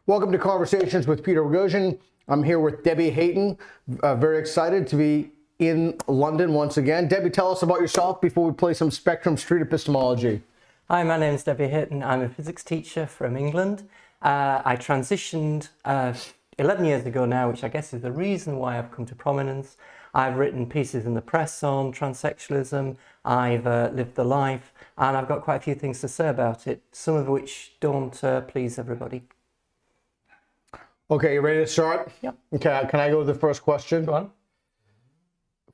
Welcome to Conversations with Peter Boghossian. I'm here with Debbie Hayton. Very excited to be in London once again. Debbie, tell us about yourself before we play some Spectrum Street Epistemology. Hi, my name is Debbie Hayton. I'm a physics teacher from England. I transitioned 11 years ago now, which I guess is the reason why I've come to prominence. I've written pieces in the press on transsexualism. I've lived the life, and I've got quite a few things to say about it, some of which don't please everybody. Okay, you ready to start? Yep. Okay, can I go with the first question? Go on.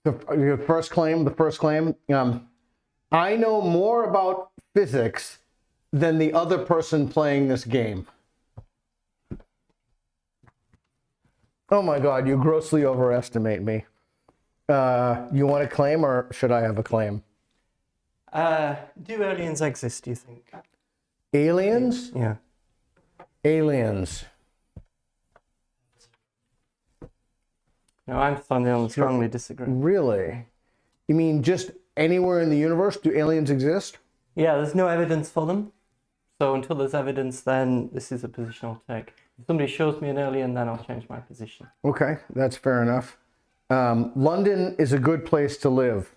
The first claim. I know more about physics than the other person playing this game. Oh my God, you grossly overestimate me. You want a claim, or should I have a claim? Do aliens exist, do you think? Aliens? Yeah. Aliens. No, I'm strongly disagree. Really? You mean just anywhere in the universe do aliens exist? Yeah, there's no evidence for them. So until there's evidence, then this is a position I'll take. If somebody shows me an alien, then I'll change my position. Okay, that's fair enough. London is a good place to live.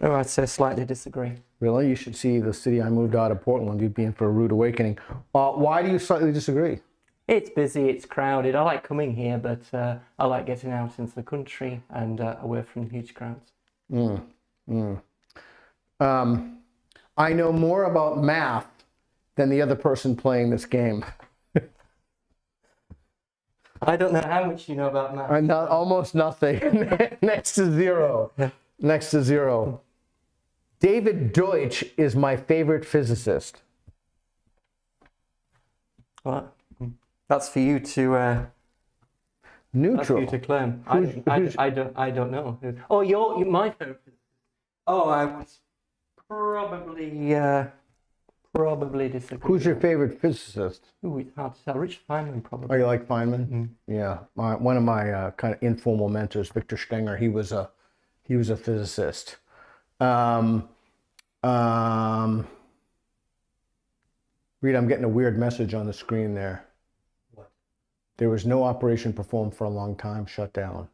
Oh, I'd say slightly disagree. Really? You should see the city I moved out of, Portland. You'd be in for a rude awakening. Why do you slightly disagree? It's busy, it's crowded. I like coming here, but I like getting out into the country and away from huge crowds. I know more about math than the other person playing this game. I don't know how much you know about math. Almost nothing. Next to zero. Next to zero. David Deutsch is my favorite physicist. What? That's for you to. Neutral. That's for you to claim. I don't know. Oh, you're my favorite. Oh, I was probably disagree. Who's your favorite physicist? Ooh, it's hard to tell. Richard Feynman, probably. Oh, you like Feynman? Mm-hmm. Yeah. One of my kind of informal mentors, Victor Stenger, he was a physicist. Reed, I'm getting a weird message on the screen there. What? There was no operation performed for a long time, shut down.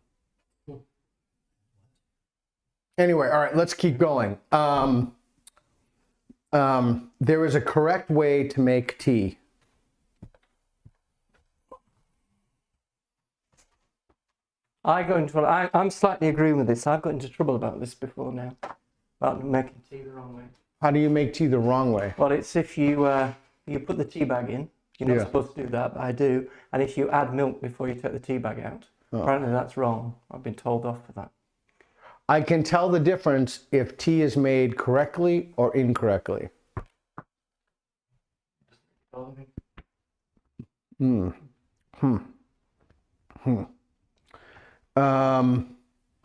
Anyway, all right, let's keep going. There is a correct way to make tea. I'm slightly agreeing with this. I've got into trouble about this before now, about making tea the wrong way. How do you make tea the wrong way? Well, it's if you put the tea bag in. You're not supposed to do that, but I do. And if you add milk before you take the tea bag out, apparently that's wrong. I've been told off for that. I can tell the difference if tea is made correctly or incorrectly.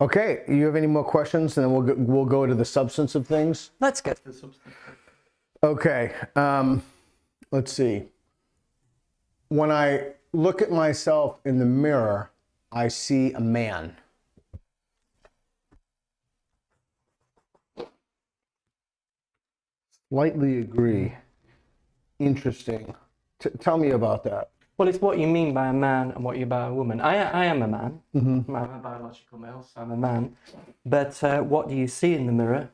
Okay, you have any more questions, and then we'll go to the substance of things? Let's get to the substance. Okay, let's see. When I look at myself in the mirror, I see a man. Slightly agree. Interesting. Tell me about that. Well, it's what you mean by a man and what you by a woman. I am a man. Mm-hmm. I'm a biological male, so I'm a man. But what do you see in the mirror?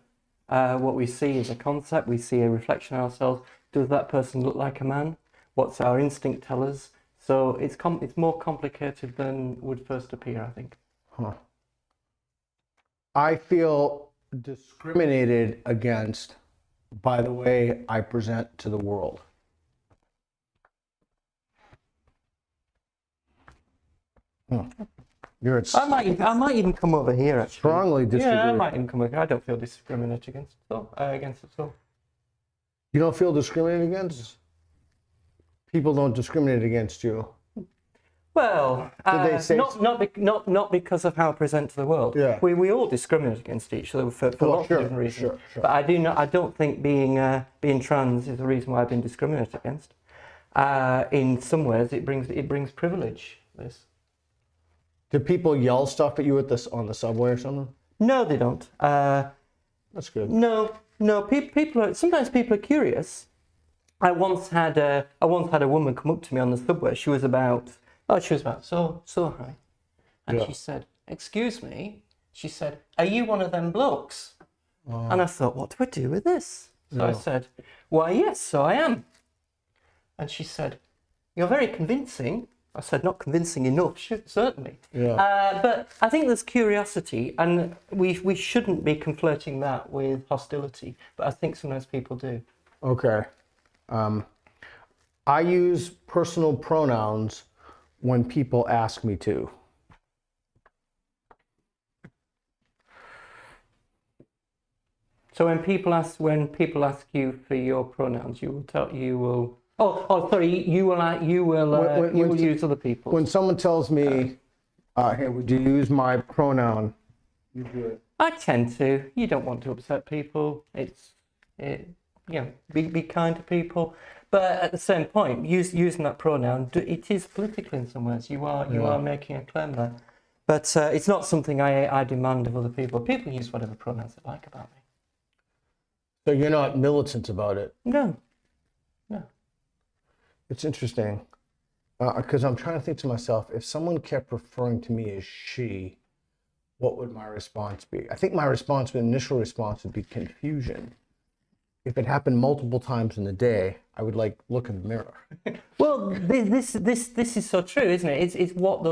What we see is a concept. We see a reflection of ourselves. Does that person look like a man? What's our instinct tell us? So it's more complicated than would first appear, I think. Huh. I feel discriminated against by the way I present to the world. I might even come over here, actually. Strongly disagree. Yeah, I might even come over here. I don't feel discriminated against at all. You don't feel discriminated against? People don't discriminate against you. Well, not because of how I present to the world. Yeah. We all discriminate against each other for lots of different reasons. Sure. But I don't think being trans is the reason why I've been discriminated against. In some ways, it brings privilege. This. Do people yell stuff at you on the subway or something? No, they don't. That's good. No. Sometimes people are curious. I once had a woman come up to me on the subway. She was about so high, and she said, "Excuse me," she said, "Are you one of them blokes?" And I thought, what do I do with this? So I said, "Why, yes, so I am." And she said, "You're very convincing." I said, "Not convincing enough, certainly." But I think there's curiosity, and we shouldn't be conflating that with hostility. But I think sometimes people do. Okay. I use personal pronouns when people ask me to. So when people ask you for your pronouns, you will. Oh, sorry. You will use other people's. When someone tells me, "Hey, would you use my pronoun?" You do it. I tend to. You don't want to upset people. Be kind to people. But at the same point, using that pronoun, it is political in some ways. You are making a claim there. But it's not something I demand of other people. People use whatever pronouns they like about me. So you're not militant about it? No. It's interesting, because I'm trying to think to myself, if someone kept referring to me as she, what would my response be? I think my initial response would be confusion. If it happened multiple times in the day, I would look in the mirror. Well, this is so true, isn't it? It's what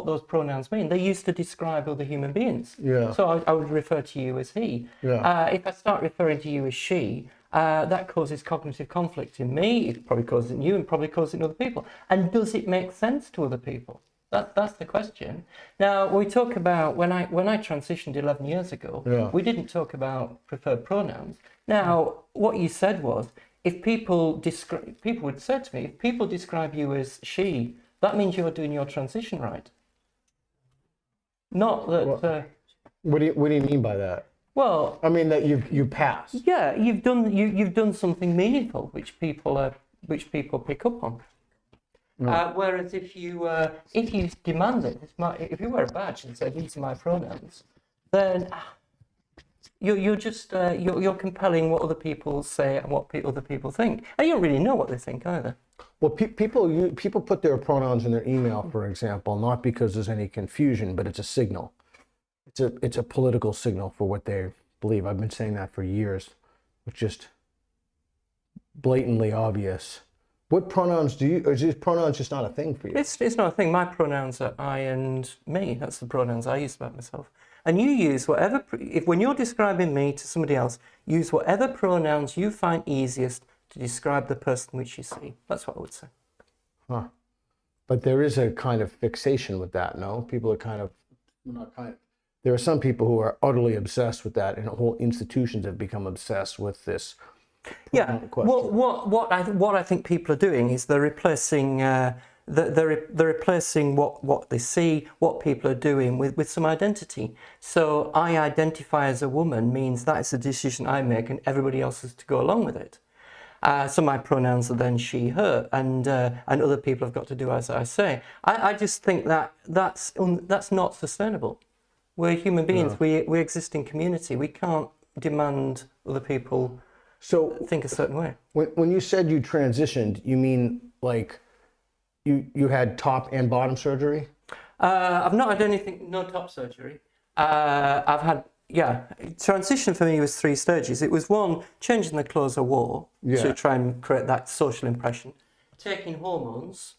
those pronouns mean. They used to describe other human beings. Yeah. So I would refer to you as he. Yeah. If I start referring to you as she, that causes cognitive conflict in me. It probably causes it in you, and probably causes it in other people. And does it make sense to other people? That's the question. Now, we talk about when I transitioned 11 years ago, we didn't talk about preferred pronouns. Now, what you said was, if people would say to me, if people describe you as she, that means you're doing your transition right. Not that. What do you mean by that? Well, I mean that you passed. Yeah, you've done something meaningful, which people pick up on. Whereas if you demand it, if you wear a badge and say these are my pronouns, then you're just you're compelling what other people say and what other people think, and you don't really know what they think either. Well, people put their pronouns in their email, for example, not because there's any confusion, but it's a signal. It's a political signal for what they believe. I've been saying that for years. It's just blatantly obvious. What pronouns do you, or is these pronouns just not a thing for you? It's not a thing. My pronouns are I and me. That's the pronouns I use about myself. And you use whatever, when you're describing me to somebody else, use whatever pronouns you find easiest to describe the person which you see. That's what I would say. Huh. But there is a kind of fixation with that, no? People are there are some people who are utterly obsessed with that, and whole institutions have become obsessed with this. Yeah. What I think people are doing is they're replacing they're replacing what they see, what people are doing with some identity. So I identify as a woman means that is a decision I make, and everybody else has to go along with it. So my pronouns are then she, her, and other people have got to do as I say. I just think that's not sustainable. We're human beings. Yeah. We exist in community. We can't demand other people think a certain way. When you said you transitioned, you mean like you had top and bottom surgery? I've not had anything, no top surgery. I've had, transition for me was 3 stages. It was 1, changing the clothes I wore to try and create that social impression. Taking hormones,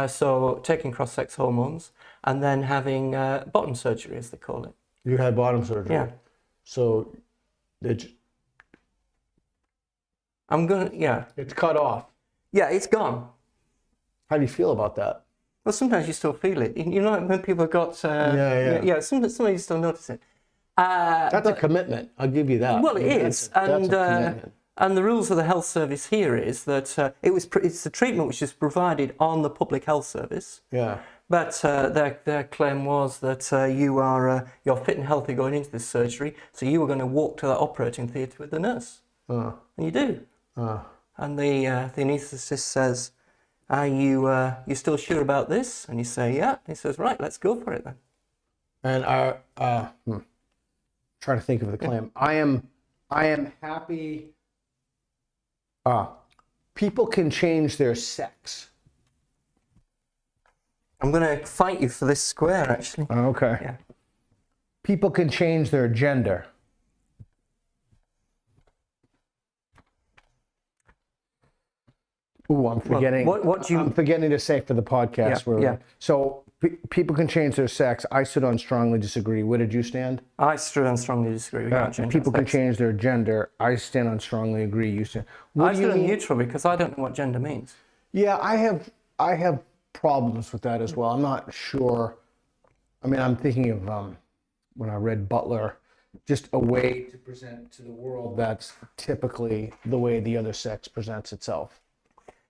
so taking cross-sex hormones, and then having bottom surgery, as they call it. You had bottom surgery? Yeah. So it's cut off. Yeah, it's gone. How do you feel about that? Well, sometimes you still feel it. You know, when people have got... sometimes you still notice it. That's a commitment. I'll give you that. Well, it is. And the rules of the health service here is that it's a treatment which is provided on the public health service. Yeah. But their claim was that you're fit and healthy going into this surgery, so you were going to walk to that operating theatre with the nurse. And you do. And the anaesthetist says, "Are you still sure about this?" And you say, "Yeah." And he says, "Right, let's go for it then." And trying to think of the claim. I am happy. People can change their sex. I'm going to fight you for this square, actually. Okay. Yeah. People can change their gender. Ooh, I'm forgetting. What do you... I'm forgetting to say for the podcast. So people can change their sex. I stood on strongly disagree. Where did you stand? I stood on strongly disagree. We can't change people our can sex. change their gender. I stand on strongly agree. You stand. What I do you stood on mean? neutral because I don't know what gender means. Yeah, I have problems with that as well. I'm not sure. I mean, I'm thinking of when I read Butler, just a way to present to the world that's typically the way the other sex presents itself.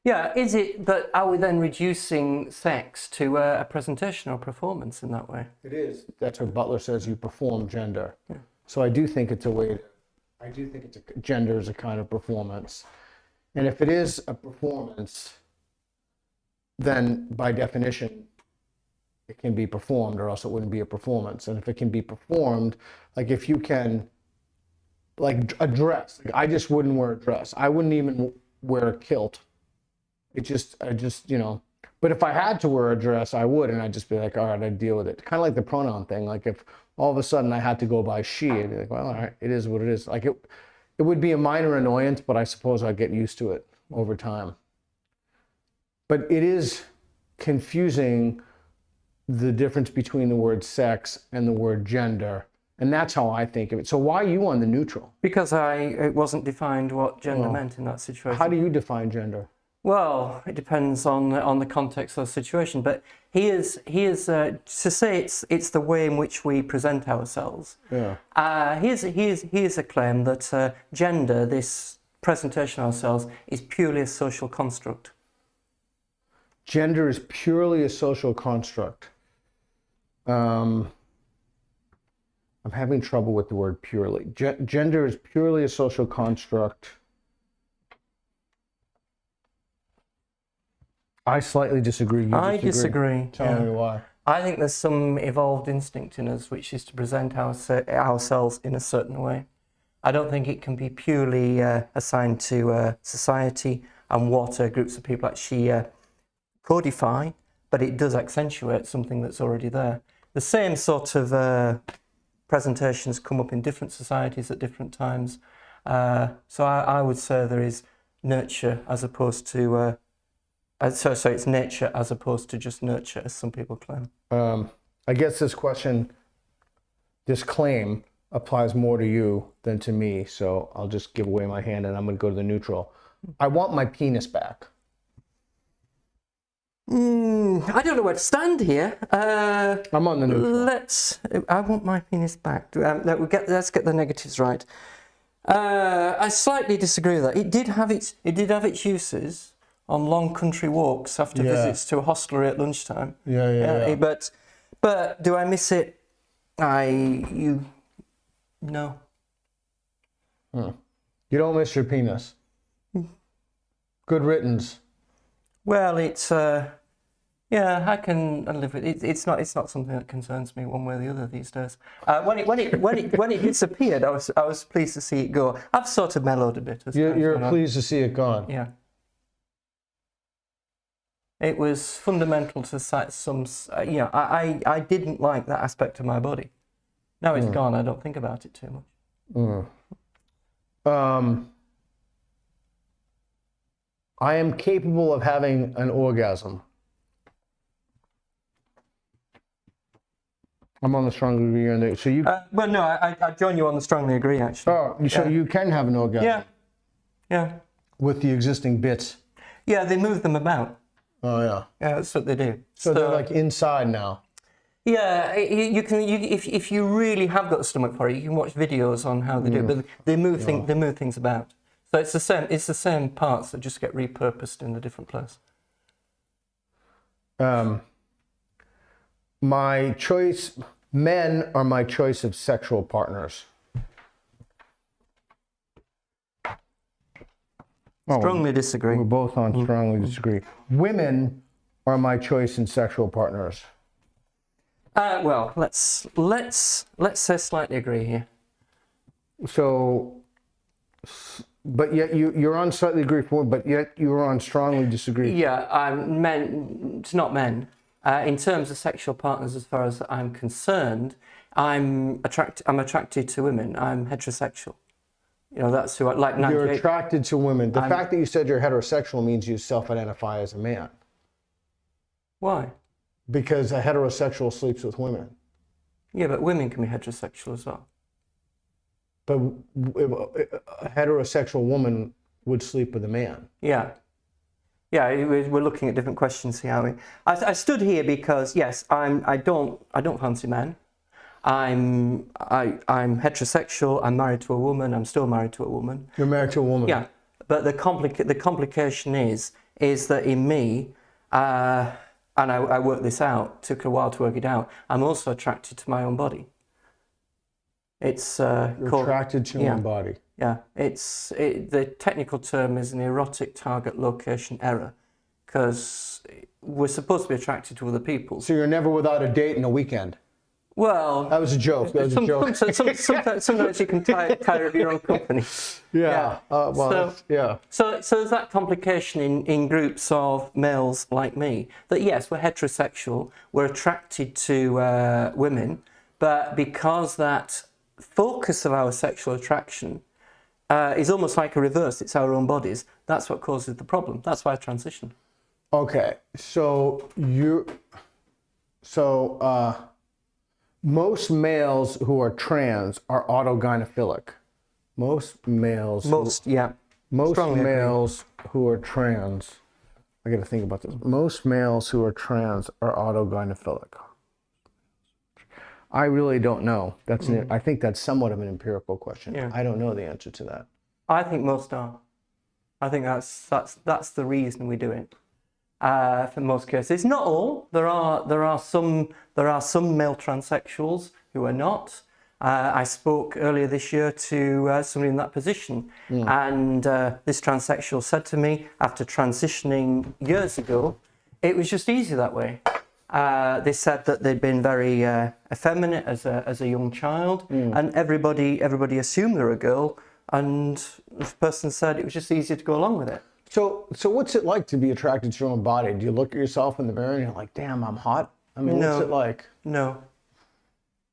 Yeah, is it, but are we then reducing sex to a presentation or performance in that way? It is. That's what Butler says, you perform gender. Yeah. So I do think it's a way, gender is a kind of performance. And if it is a performance, then by definition, it can be performed or else it wouldn't be a performance. And if it can be performed, like if you can, like a dress, like I just wouldn't wear a dress. I wouldn't even wear a kilt. I just, you know, but if I had to wear a dress, I would, and I'd just be like, all right, I'd deal with it. Kind of like the pronoun thing. Like if all of a sudden I had to go by she, I'd be like, well, all right, it is what it is. Like it would be a minor annoyance, but I suppose I'd get used to it over time. But it is confusing, the difference between the word sex and the word gender. And that's how I think of it. So why are you on the neutral? Because it wasn't defined what gender meant in that situation. How do you define gender? Well, it depends on the context of the situation, but he is to say it's the way in which we present ourselves. Yeah. Here's a claim that gender, this presentation of ourselves, is purely a social construct. Gender is purely a social construct. I'm having trouble with the word purely. Gender is purely a social construct. I slightly disagree. I disagree. Tell me why. I think there's some evolved instinct in us which is to present ourselves in a certain way. I don't think it can be purely assigned to society and what groups of people actually codify, but it does accentuate something that's already there. The same sort of presentations come up in different societies at different times. So I would say there is nurture as opposed to... So it's nature as opposed to just nurture, as some people claim. I guess this claim applies more to you than to me, so I'll just give away my hand and I'm going to go to the neutral. I want my penis back. I don't know where to stand here. I'm on the neutral. I want my penis back. Let's get the negatives right. I slightly disagree with that. It did have its uses on long country walks after visits to a hostelry at lunchtime. Yeah. But do I miss it? No. You don't miss your penis. Good riddance. Well, it's I can live with it. It's not something that concerns me one way or the other these days. When it disappeared, I was pleased to see it go. I've sort of mellowed a bit. You're pleased to see it gone. Yeah. It was fundamental to some. I didn't like that aspect of my body. Now it's gone. I don't think about it too much. I am capable of having an orgasm. I'm on the strongly agree on that. So you. Well, no, I join you on the strongly agree actually. Oh, so you can have an orgasm. Yeah. With the existing bits. Yeah, they move them about. Oh yeah. Yeah, that's what they do. So they're like inside now. Yeah, you can. If you really have got a stomach for it, you can watch videos on how they do it. But they move things about. So it's the same. It's the same parts that just get repurposed in a different place. My choice. Men are my choice of sexual partners. Strongly disagree. We're both on strongly disagree. Women are my choice in sexual partners. Well, let's say slightly agree here. So but yet you're on slightly agree for, but yet you're on strongly disagree. Yeah, men. It's not men. In terms of sexual partners, as far as I'm concerned, I'm attracted to women. I'm heterosexual. You know, that's who I like. You're attracted to women. The fact that you said you're heterosexual means you self-identify as a man. Why? Because a heterosexual sleeps with women. Yeah, but women can be heterosexual as well. But a heterosexual woman would sleep with a man. Yeah. Yeah, we're looking at different questions here, aren't we? I stood here because yes, I don't fancy men. I'm heterosexual. I'm married to a woman. I'm still married to a woman. You're married to a woman. Yeah, but the complication is that in me, and I worked this out. Took a while to work it out. I'm also attracted to my own body. It's You're attracted to your own body. Yeah, the technical term is an erotic target location error, because we're supposed to be attracted to other people. So you're never without a date in a weekend. Well, that was a joke. That was a joke. Sometimes you can tire of your own company. Yeah. Yeah. So there's that complication in groups of males like me, that yes, we're heterosexual, we're attracted to women, but because that focus of our sexual attraction is almost like a reverse, it's our own bodies, that's what causes the problem. That's why I transitioned. Okay, so most males who are trans are autogynephilic. Most males who are trans, I got to think about this. Most males who are trans are autogynephilic. I really don't know. I think that's somewhat of an empirical question. Yeah. I don't know the answer to that. I think most are. I think that's the reason we do it. For most cases, not all. There are some male transsexuals who are not. I spoke earlier this year to somebody in that position, and this transsexual said to me, after transitioning years ago, it was just easier that way. They said that they'd been very effeminate as a young child, and everybody assumed they were a girl, and this person said it was just easier to go along with it. So what's it like to be attracted to your own body? Do you look at yourself in the mirror and you're like, damn, I'm hot? I mean, what's it like? No,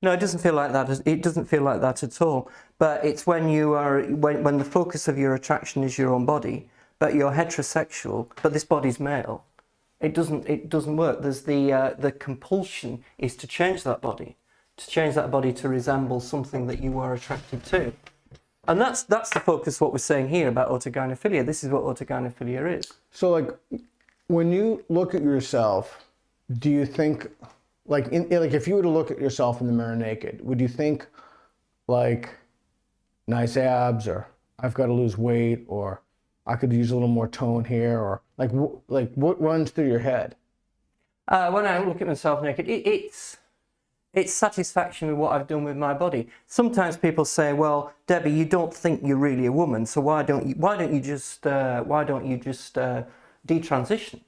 it doesn't feel like that. It doesn't feel like that at all. But it's when when the focus of your attraction is your own body, but you're heterosexual, but this body's male. It doesn't work. There's the compulsion is to change that body to resemble something that you are attracted to. And that's the focus of what we're saying here about autogynephilia. This is what autogynephilia is. So, like, when you look at yourself, do you think, like if you were to look at yourself in the mirror naked, would you think, like, nice abs, or I've got to lose weight, or I could use a little more tone here, or like what runs through your head? When I look at myself naked, it's satisfaction with what I've done with my body. Sometimes people say, "Well, Debbie, you don't think you're really a woman, so why don't you just detransition,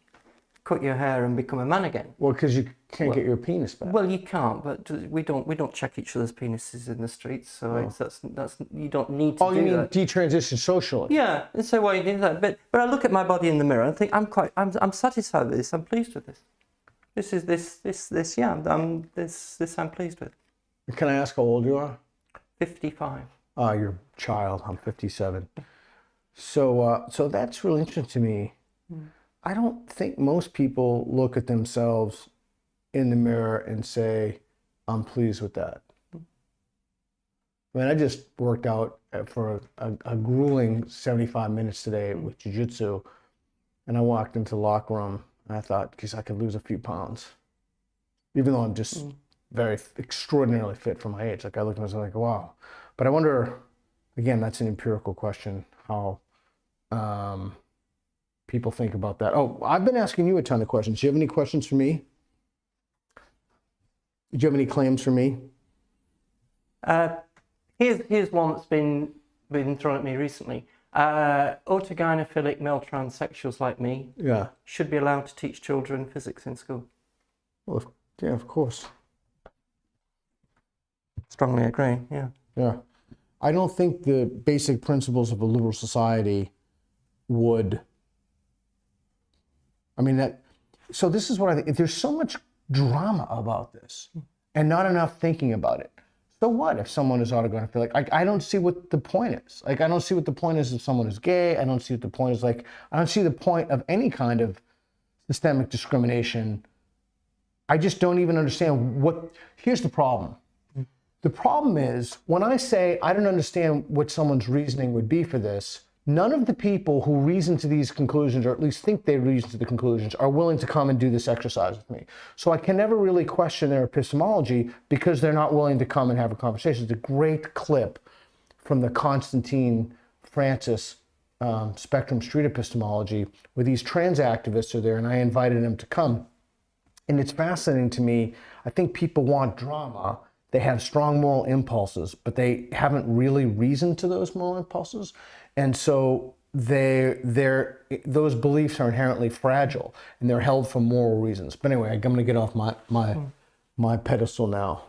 cut your hair and become a man again?" Well, because you can't get your penis back. Well, you can't, but we don't check each other's penises in the streets, so that's you don't need to. Oh, you mean detransition socially? Yeah, and so why you do that? But I look at my body in the mirror and think I'm satisfied with this. I'm pleased with this. I'm pleased with. Can I ask how old you are? 55. You're a child. I'm 57. So that's really interesting to me. I don't think most people look at themselves in the mirror and say, I'm pleased with that. I mean, I just worked out for a grueling 75 minutes today with jiu-jitsu, and I walked into the locker room. And I thought, geez, I could lose a few pounds, even though I'm just very extraordinarily fit for my age. Like, I look at myself like, wow. But I wonder, again, that's an empirical question, how people think about that. Oh, I've been asking you a ton of questions. Do you have any questions for me? Do you have any claims for me? Here's one that's been thrown at me recently. Autogynephilic male transsexuals like me should be allowed to teach children physics in school. Well, yeah, of course. Strongly agree, yeah. Yeah. I don't think the basic principles of a liberal society would, I mean, that, so this is what I think. There's so much drama about this and not enough thinking about it. So what if someone is autogynephilic? Like, I don't see what the point is. Like, I don't see what the point is if someone is gay. I don't see what the point is. Like, I don't see the point of any kind of systemic discrimination. I just don't even understand what, here's the problem. The problem is when I say I don't understand what someone's reasoning would be for this, none of the people who reason to these conclusions, or at least think they reason to the conclusions, are willing to come and do this exercise with me. So I can never really question their epistemology because they're not willing to come and have a conversation. It's a great clip from the Constantine Francis Spectrum Street Epistemology where these trans activists are there, and I invited them to come. And it's fascinating to me. I think people want drama. They have strong moral impulses, but they haven't really reasoned to those moral impulses. And so those beliefs are inherently fragile and they're held for moral reasons. But anyway, I'm going to get off my pedestal now.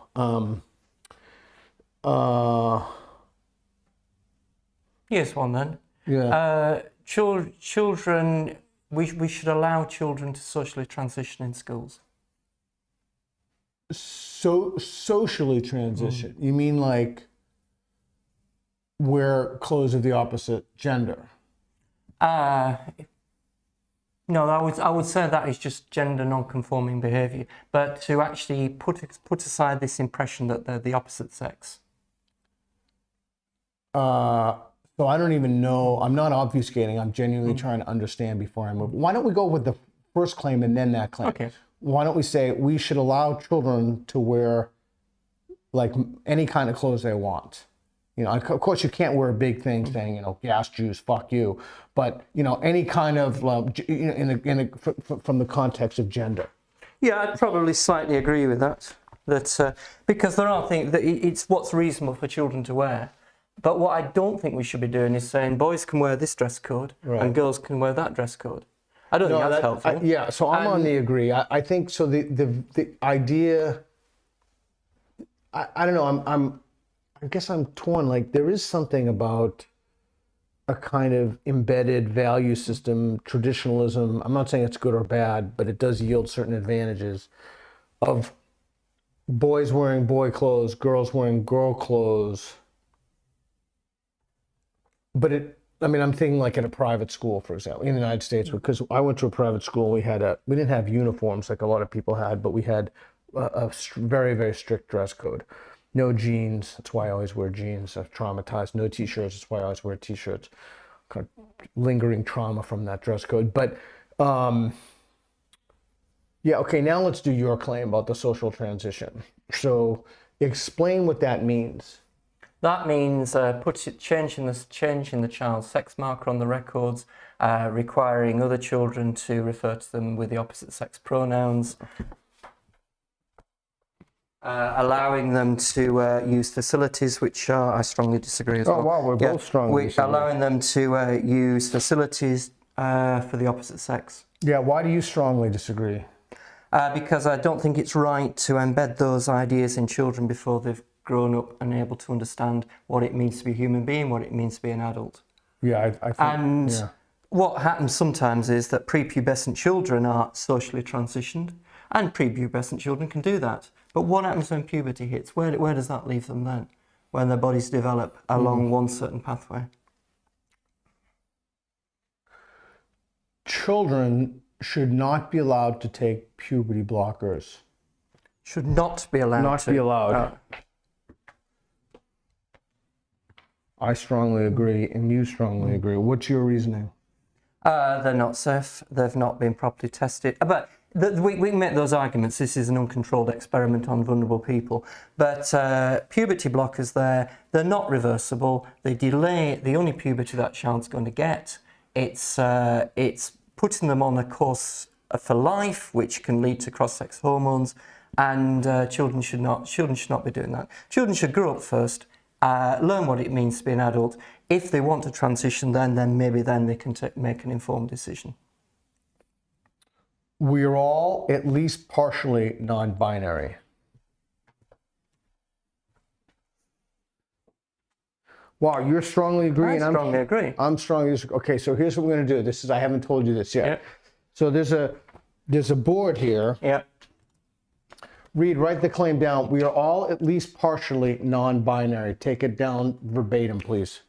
Here's one then. Yeah. Children, we should allow children to socially transition in schools. So socially transition. You mean like wear clothes of the opposite gender? No, I would say that is just gender non-conforming behaviour. But to actually put aside this impression that they're the opposite sex. So I don't even know. I'm not obfuscating. I'm genuinely trying to understand before I move. Why don't we go with the first claim and then that claim? Okay. Why don't we say we should allow children to wear like any kind of clothes they want? You know, of course you can't wear a big thing saying, you know, gas Jews, fuck you. But, you know, any kind of, from the context of gender. Yeah, I'd probably slightly agree with that. Because there are things that it's what's reasonable for children to wear. But what I don't think we should be doing is saying boys can wear this dress code and girls can wear that dress code. I don't think that's helpful. Yeah, so I'm on the agree. I think so. The idea, I don't know. I guess I'm torn. Like there is something about a kind of embedded value system, traditionalism. I'm not saying it's good or bad, but it does yield certain advantages of boys wearing boy clothes, girls wearing girl clothes. But I'm thinking like at a private school, for example, in the United States, because I went to a private school. We didn't have uniforms like a lot of people had, but we had a very, very strict dress code. No jeans. That's why I always wear jeans. I'm traumatized. No t-shirts. That's why I always wear t-shirts. Kind of lingering trauma from that dress code. But yeah, okay. Now let's do your claim about the social transition. So explain what that means. That means changing the child's sex marker on the records, requiring other children to refer to them with the opposite sex pronouns, allowing them to use facilities which are, I strongly disagree as well. Oh wow, we're both strongly disagree. Allowing them to use facilities for the opposite sex. Yeah, why do you strongly disagree? Because I don't think it's right to embed those ideas in children before they've grown up and able to understand what it means to be a human being, what it means to be an adult. Yeah, I think. And what happens sometimes is that prepubescent children are socially transitioned, and prepubescent children can do that. But what happens when puberty hits? Where does that leave them then, when their bodies develop along one certain pathway? Children should not be allowed to take puberty blockers. Should not be allowed not to. Be allowed. I strongly agree, and you strongly agree. What's your reasoning? They're not safe. They've not been properly tested. But we can make those arguments. This is an uncontrolled experiment on vulnerable people. But puberty blockers, they're not reversible. They delay the only puberty that child's going to get. It's putting them on a course for life, which can lead to cross-sex hormones. And children should not be doing that. Children should grow up first. Learn what it means to be an adult. If they want to transition, then maybe they can make an informed decision. We're all at least partially non-binary. Wow, you're strongly agreeing. I strongly agree. I'm strongly disagree. Okay, so here's what we're going to do. This is, I haven't told you this yet. Yeah. So there's a board here. Yeah. Read, write the claim down. We are all at least partially non-binary. Take it down verbatim, please.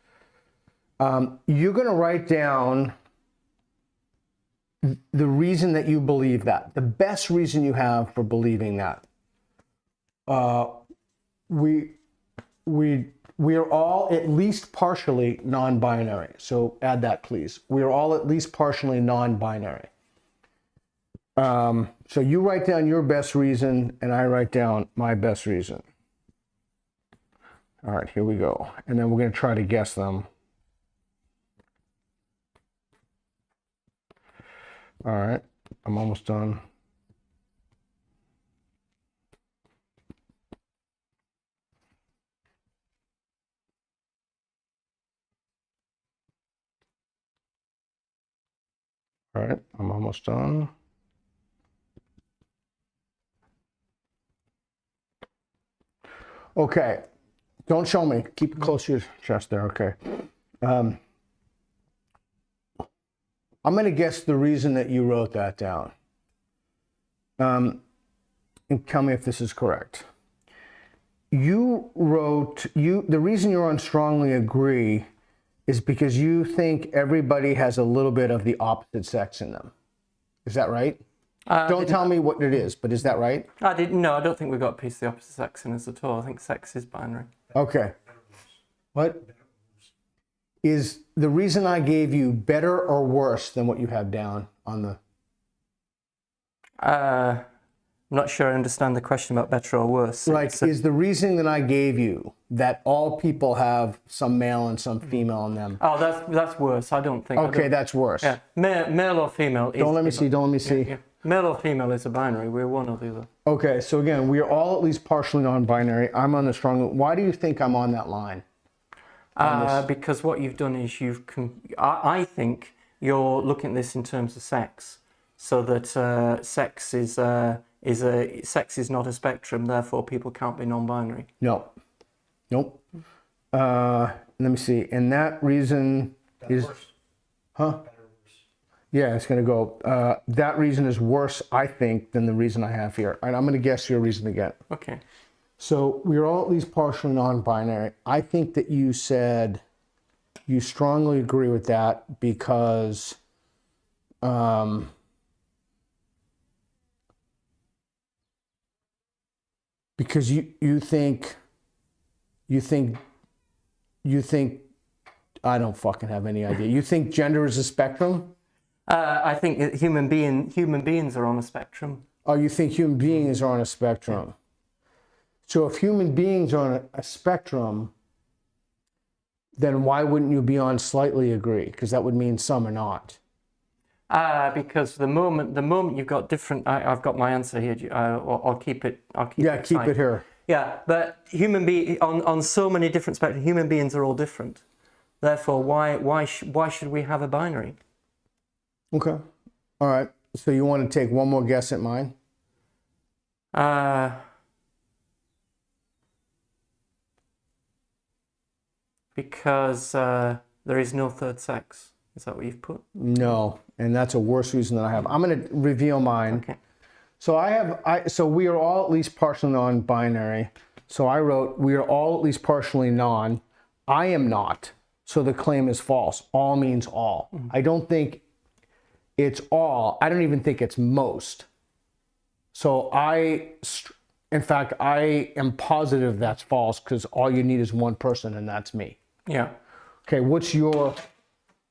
You're going to write down the reason that you believe that, the best reason you have for believing that. We are all at least partially non-binary. So add that, please. We are all at least partially non-binary. So you write down your best reason, and I write down my best reason. All right, here we go. And then we're going to try to guess them. All right, I'm almost done. All right, I'm almost done. Okay, don't show me. Keep it close to your chest there, okay. I'm going to guess the reason that you wrote that down. And tell me if this is correct. You wrote, the reason you're on strongly agree is because you think everybody has a little bit of the opposite sex in them. Is that right? Don't tell me what it is, but is that right? No, I don't think we've got a piece of the opposite sex in us at all. I think sex is binary. Okay. What? Is the reason I gave you better or worse than what you have down on the... I'm not sure I understand the question about better or worse. Right. Is the reason that I gave you that all people have some male and some female in them? Oh, that's worse. I don't think. Okay, that's worse. Yeah, male or female. Don't let me see. Don't let me see. Yeah. Male or female is a binary. We're one or the other. Okay, so again, we are all at least partially non-binary. I'm on the strong. Why do you think I'm on that line? Because what you've done is I think you're looking at this in terms of sex, so that sex is not a spectrum. Therefore, people can't be non-binary. No. Nope. Let me see. And that reason is, huh? Yeah, it's going to go. That reason is worse, I think, than the reason I have here. All right, I'm going to guess your reason again. Okay. So we're all at least partially non-binary. I think that you said you strongly agree with that because you think I don't fucking have any idea. You think gender is a spectrum? I think that human beings are on a spectrum. Oh, you think human beings are on a spectrum? Yeah. So if human beings are on a spectrum, then why wouldn't you be on slightly agree? Because that would mean some are not. Because the moment you've got different, I've got my answer here. I'll keep it. Yeah, keep it here. Yeah, but on so many different spectrums, human beings are all different. Therefore, why should we have a binary? Okay. All right. So you want to take one more guess at mine? Because there is no third sex. Is that what you've put? No, and that's a worse reason than I have. I'm going to reveal mine. Okay. So so we are all at least partially non-binary. So I wrote, we are all at least partially non. I am not. So the claim is false. All means all. Mm-hmm. I don't think it's all. I don't even think it's most. So in fact, I am positive that's false because all you need is one person and that's me. Yeah. Okay, what's your...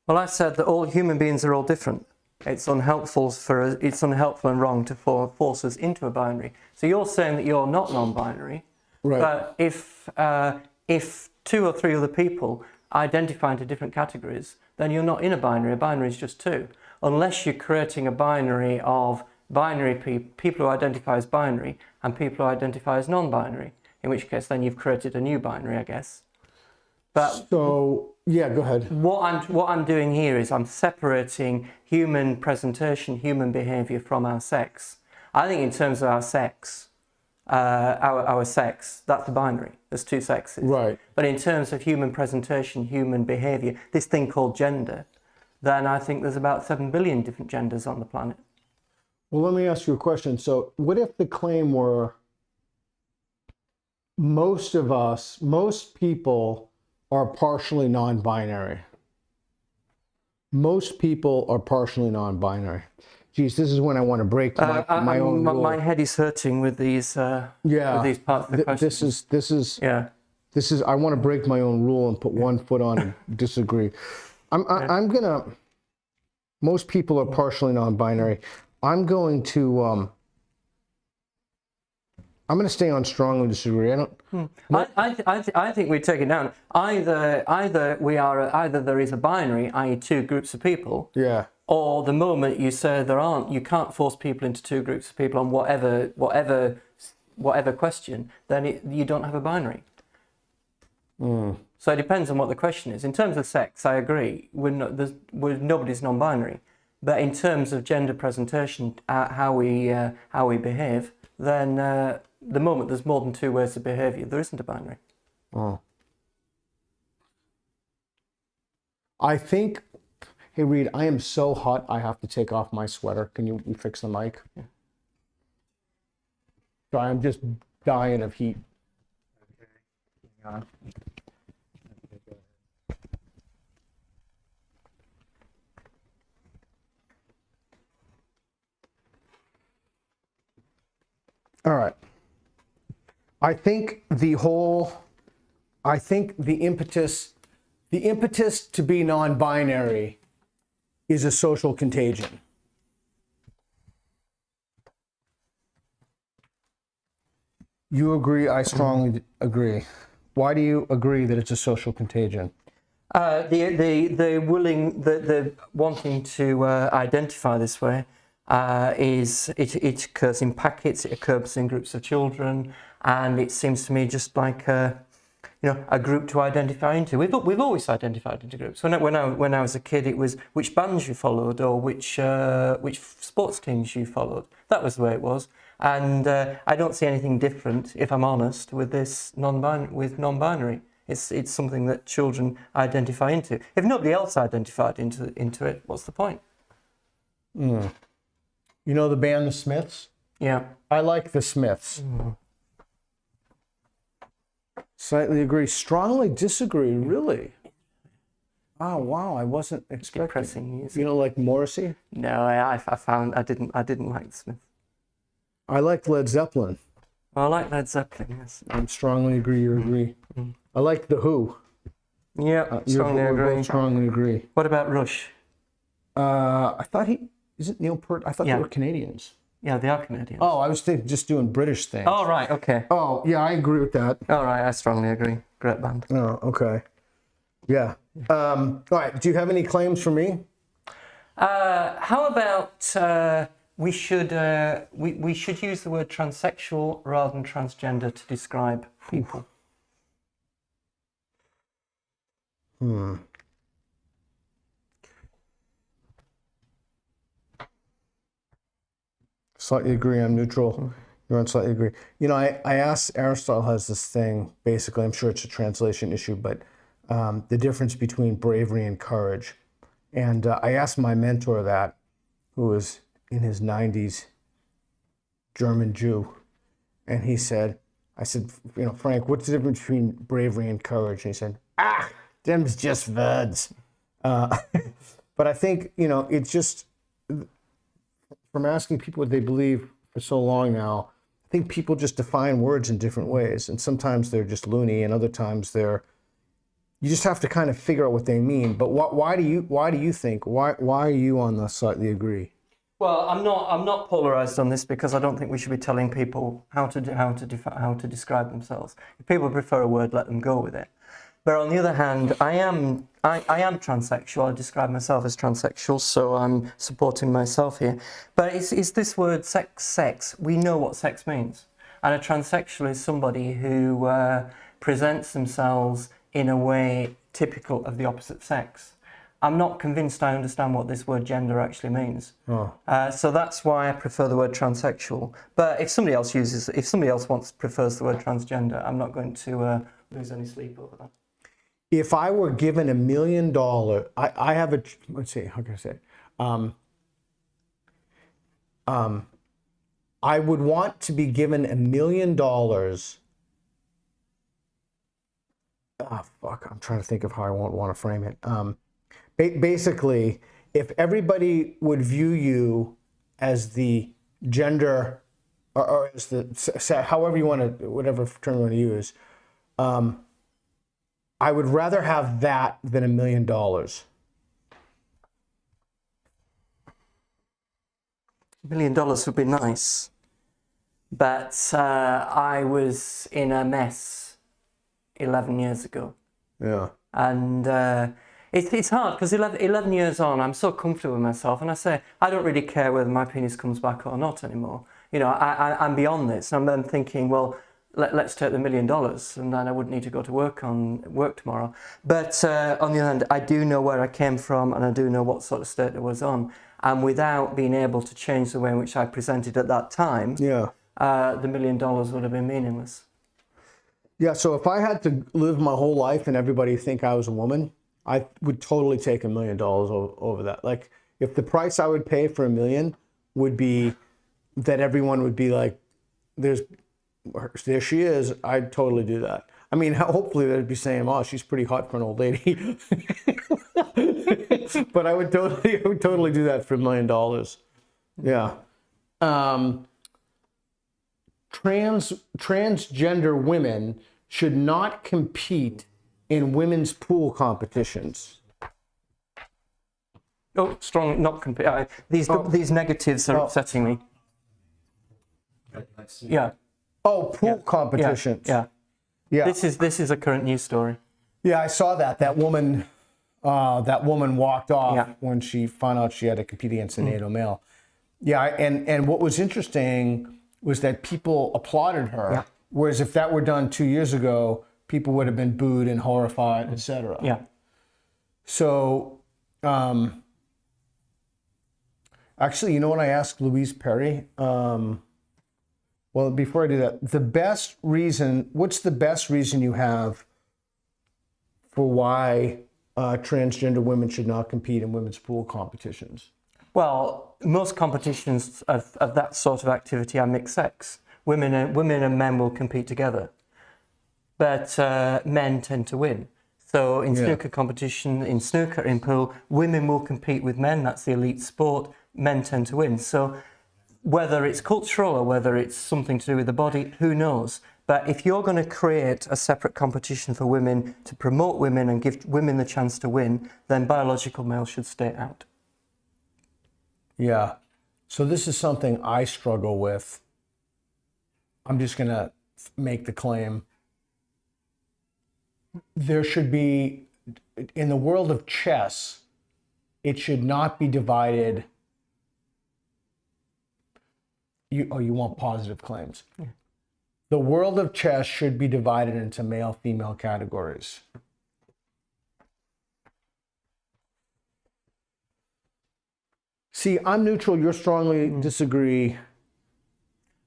Well, I said that all human beings are all different. It's unhelpful and wrong to force us into a binary. So you're saying that you're not non-binary, right? But if two or three other people identify into different categories, then you're not in a binary. A binary is just two, unless you're creating a binary of binary people who identify as binary and people who identify as non-binary. In which case, then you've created a new binary, I guess. But so yeah, go ahead. What I'm doing here is I'm separating human presentation, human behaviour from our sex. I think in terms of our sex, our sex, that's a binary. There's two sexes. Right. But in terms of human presentation, human behaviour, this thing called gender, then I think there's about 7 billion different genders on the planet. Well, let me ask you a question. So what if the claim were most people are partially non-binary? Most people are partially non-binary. Geez, this is when I want to break my own rule. My head is hurting with these with these parts of the question. This is I want to break my own rule and put one foot on and disagree. I'm gonna. Most people are partially non-binary. I'm going to stay on strongly disagree. I think we take it down. Either there is a binary, i.e. two groups of people. Yeah. Or the moment you say there aren't, you can't force people into two groups of people on whatever question, then you don't have a binary. So it depends on what the question is. In terms of sex, I agree. Nobody's non-binary. But in terms of gender presentation, how we behave, then the moment there's more than two ways of behaviour, there isn't a binary. Oh. I think, hey Reed, I am so hot I have to take off my sweater. Can you fix the mic? Yeah. Sorry, I'm just dying of heat. Okay. Hang on. All right. I think the impetus to be non-binary is a social contagion. You agree? I strongly agree. Why do you agree that it's a social contagion? The wanting to identify this way is it occurs in packets, it occurs in groups of children, and it seems to me just like a group to identify into. We've always identified into groups. When I was a kid, it was which bands you followed or which sports teams you followed. That was the way it was. And I don't see anything different, if I'm honest, with this non-binary. It's something that children identify into. If nobody else identified into it, what's the point? You know the band The Smiths? Yeah. I like The Smiths. Slightly agree. Strongly disagree, really? Oh, wow, I wasn't expecting. Depressing music. You know, like Morrissey? No, I found I didn't like The Smiths. I like Led Zeppelin. Well, I like Led Zeppelin, yes. I strongly agree, you agree. I like The Who. Yeah, strongly agree. Strongly agree. What about Rush? I thought is it Neil Peart? I thought they were Canadians. Yeah, they are Canadians. Oh, I was just doing British things. Oh, right, okay. Oh, yeah, I agree with that. All right, I strongly agree. Great band. Oh, okay. Yeah. All right, do you have any claims for me? How about we should use the word transsexual rather than transgender to describe people? Slightly agree, I'm neutral. You're on slightly agree. You know, I asked, Aristotle has this thing, basically, I'm sure it's a translation issue, but the difference between bravery and courage. And I asked my mentor that, who was in his 90s, German Jew. And I said, Frank, what's the difference between bravery and courage? And he said, them's just words. But I think, it's just, from asking people what they believe for so long now, I think people just define words in different ways. And sometimes they're just loony, and other times you just have to kind of figure out what they mean. But why do you think, why are you on the slightly agree? Well, I'm not polarized on this because I don't think we should be telling people how to describe themselves. If people prefer a word, let them go with it. But on the other hand, I am transsexual. I describe myself as transsexual, so I'm supporting myself here. But is this word sex? We know what sex means, and a transsexual is somebody who presents themselves in a way typical of the opposite sex. I'm not convinced I understand what this word gender actually means. Oh. So that's why I prefer the word transsexual. But if somebody else prefers the word transgender, I'm not going to lose any sleep over that. If I were given $1 million, I have a, let's see, how can I say it? I would want to be given $1 million. I'm trying to think of how I won't want to frame it. Basically, if everybody would view you as the gender, or as the, however you want to, whatever term you want to use, I would rather have that than $1 million. $1 million would be nice, but I was in a mess 11 years ago. Yeah. And it's hard because 11 years on, I'm so comfortable with myself, and I say, I don't really care whether my penis comes back or not anymore. You know, I'm beyond this. I'm then thinking, well, let's take the $1 million, and then I wouldn't need to go to work tomorrow. But on the other hand, I do know where I came from, and I do know what sort of state I was on. And without being able to change the way in which I presented at that time, the $1 million would have been meaningless. Yeah, so if I had to live my whole life and everybody think I was a woman, I would totally take $1 million over that. Like, if the price I would pay for $1 million would be that everyone would be like, there she is, I'd totally do that. I mean, hopefully they'd be saying, oh, she's pretty hot for an old lady. But I would totally do that for $1 million. Yeah. Transgender women should not compete in women's pool competitions. Oh, strong, not compete. These negatives are upsetting me. Yeah. Oh, pool competitions. Yeah. Yeah. This is a current news story. Yeah, I saw that. That woman walked off when she found out she had to compete against a NATO male. Yeah, and what was interesting was that people applauded her, whereas if that were done 2 years ago, people would have been booed and horrified, etc. Yeah. So, actually, you know what I asked Louise Perry? Well, before I do that, what's the best reason you have for why transgender women should not compete in women's pool competitions? Well, most competitions of that sort of activity are mixed sex. Women and men will compete together, but men tend to win. So in snooker competition, in pool, women will compete with men. That's the elite sport. Men tend to win. So whether it's cultural or whether it's something to do with the body, who knows? But if you're going to create a separate competition for women to promote women and give women the chance to win, then biological males should stay out. Yeah. So this is something I struggle with. I'm just going to make the claim. There should be, in the world of chess, it should not be divided. You want positive claims. Yeah. The world of chess should be divided into male-female categories. See, I'm neutral. You strongly disagree.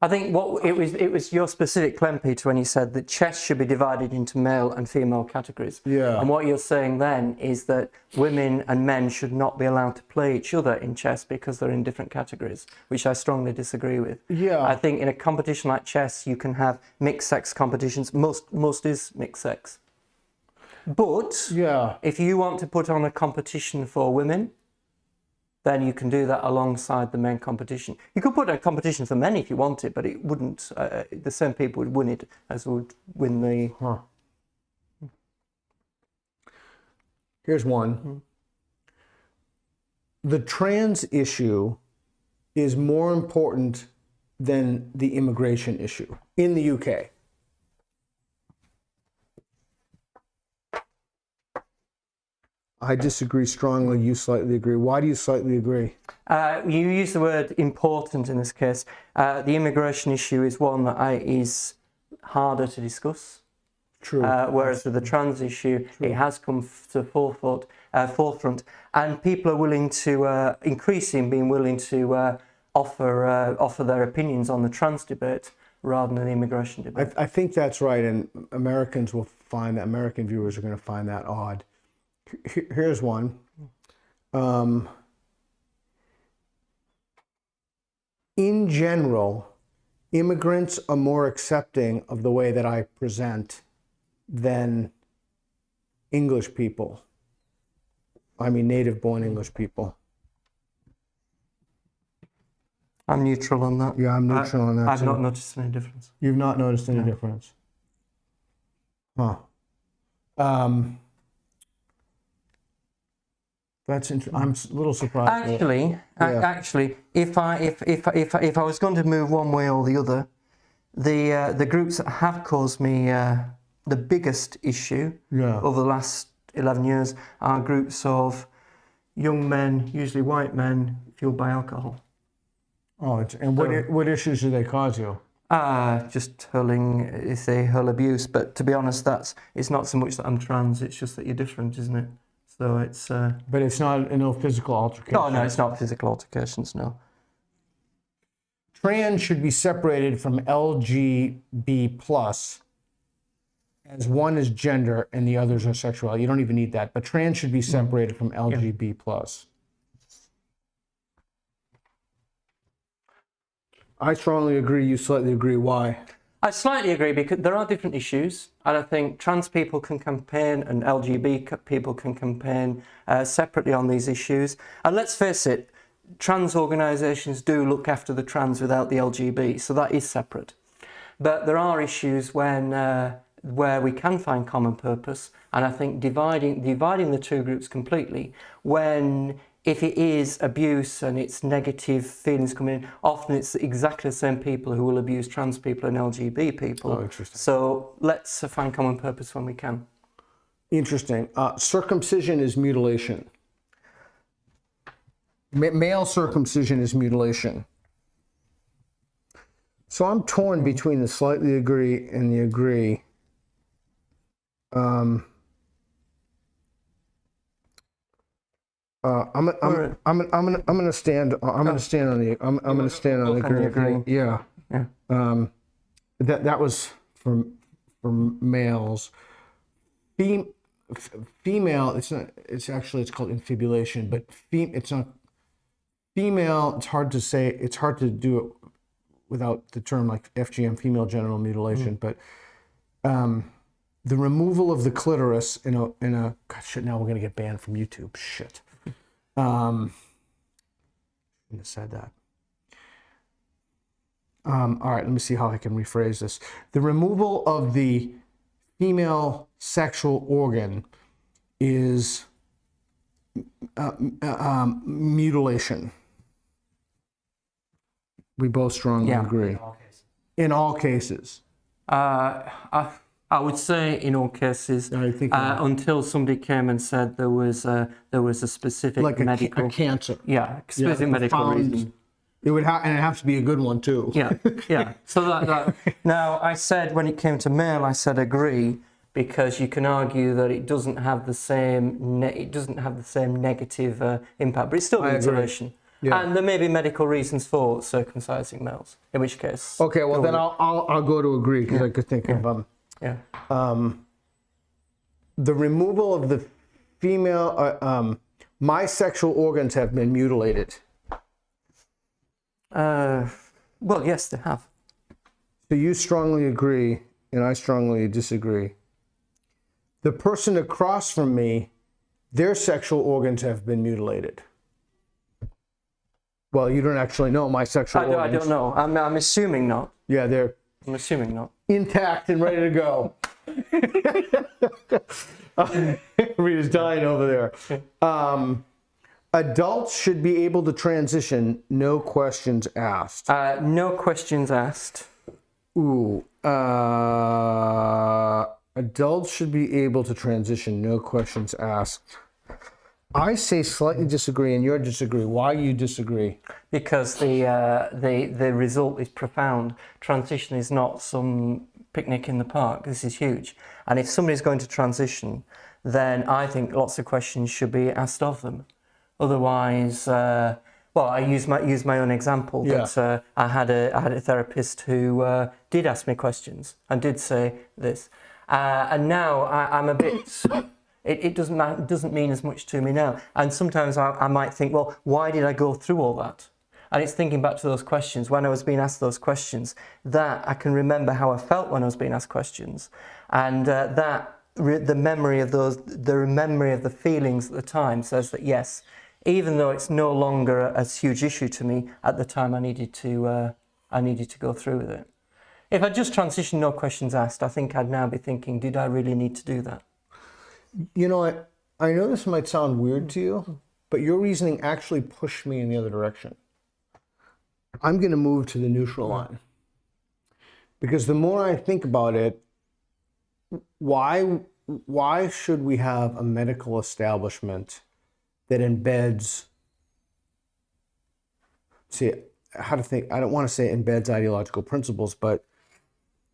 I think it was your specific claim, Peter, when you said that chess should be divided into male and female categories. Yeah. And what you're saying then is that women and men should not be allowed to play each other in chess because they're in different categories, which I strongly disagree with. Yeah. I think in a competition like chess, you can have mixed sex competitions. Most is mixed sex. But if you want to put on a competition for women, then you can do that alongside the main competition. You could put a competition for men if you wanted, but it wouldn't. The same people would win it as would win the. Huh. Here's one. The trans issue is more important than the immigration issue in the UK. I disagree strongly. You slightly agree. Why do you slightly agree? You use the word important in this case. The immigration issue is one that is harder to discuss. True. Whereas with the trans issue, it has come to the forefront forefront, and people are willing to increasingly being willing to offer their opinions on the trans debate rather than the immigration debate. I think that's right, and American viewers are going to find that odd. Here's one. In general, immigrants are more accepting of the way that I present than English people. I mean, native-born English people. I'm neutral on that. Yeah, I'm neutral on that I've too. not noticed any difference. You've not noticed any difference? Huh. That's interesting. I'm a little surprised. Actually, if I was going to move one way or the other, the groups that have caused me the biggest issue over the last 11 years are groups of young men, usually white men, fueled by alcohol. Oh, and what issues do they cause you? Just hurl abuse. But to be honest, it's not so much that I'm trans, it's just that you're different, isn't it? So it's... But it's not no physical altercation? Oh, no, it's not physical altercations, no. Trans should be separated from LGB+, as one is gender and the others are sexuality. You don't even need that. But trans should be separated from LGB+. I strongly agree. You slightly agree. Why? I slightly agree because there are different issues, and I think trans people can campaign and LGBT people can campaign separately on these issues. And let's face it, trans organisations do look after the trans without the LGB, so that is separate. But there are issues where we can find common purpose, and I think dividing the two groups completely, if it is abuse and it's negative feelings coming in, often it's exactly the same people who will abuse trans people and LGBT people. Oh, interesting. So let's find common purpose when we can. Interesting. Circumcision is mutilation. Male circumcision is mutilation. So I'm torn between the slightly agree and the agree. I'm gonna stand on the agree. Yeah. That was for males. Female. It's not. It's called infibulation, but it's not female. It's hard to say. It's hard to do it without the term like FGM, female genital mutilation. But the removal of the clitoris in a God, shit. Now we're gonna get banned from YouTube. Shit. Shouldn't have said that. All right, let me see how I can rephrase this. The removal of the female sexual organ is mutilation. We both strongly agree. In all cases. I would say in all cases, until somebody came and said there was a specific like medical a cancer. Yeah, specific medical reason. It would have, and it has to be a good one too. Yeah. So that now I said when it came to male, I said agree because you can argue that it doesn't have the same negative impact, but it's still mutilation. Yeah. And there may be medical reasons for circumcising males. In which case, okay. Well, then I'll go to agree because I could think of the removal of the female. My sexual organs have been mutilated. Well, yes, they have. So you strongly agree, and I strongly disagree. The person across from me, their sexual organs have been mutilated. Well, you don't actually know my sexual organs. I don't know. I'm assuming not. Yeah, I'm assuming not. Intact and ready to go. Rita's dying over there. Adults should be able to transition, no questions asked. No questions asked. Ooh. Adults should be able to transition, no questions asked. I say slightly disagree, and you disagree. Why you disagree? Because the result is profound. Transition is not some picnic in the park. This is huge. And if somebody's going to transition, then I think lots of questions should be asked of them. Otherwise, well, I use my own example. Yeah. That I had a therapist who did ask me questions and did say this, and now I'm a bit. It doesn't mean as much to me now. And sometimes I might think, well, why did I go through all that? And it's thinking back to those questions, when I was being asked those questions, that I can remember how I felt when I was being asked questions. And the memory of the feelings at the time says that, yes, even though it's no longer a huge issue to me, at the time I needed to go through with it. If I just transitioned, no questions asked, I think I'd now be thinking, did I really need to do that? You know, I know this might sound weird to you, but your reasoning actually pushed me in the other direction. I'm going to move to the neutral line. Because the more I think about it, why should we have a medical establishment that embeds, I don't want to say embeds ideological principles, but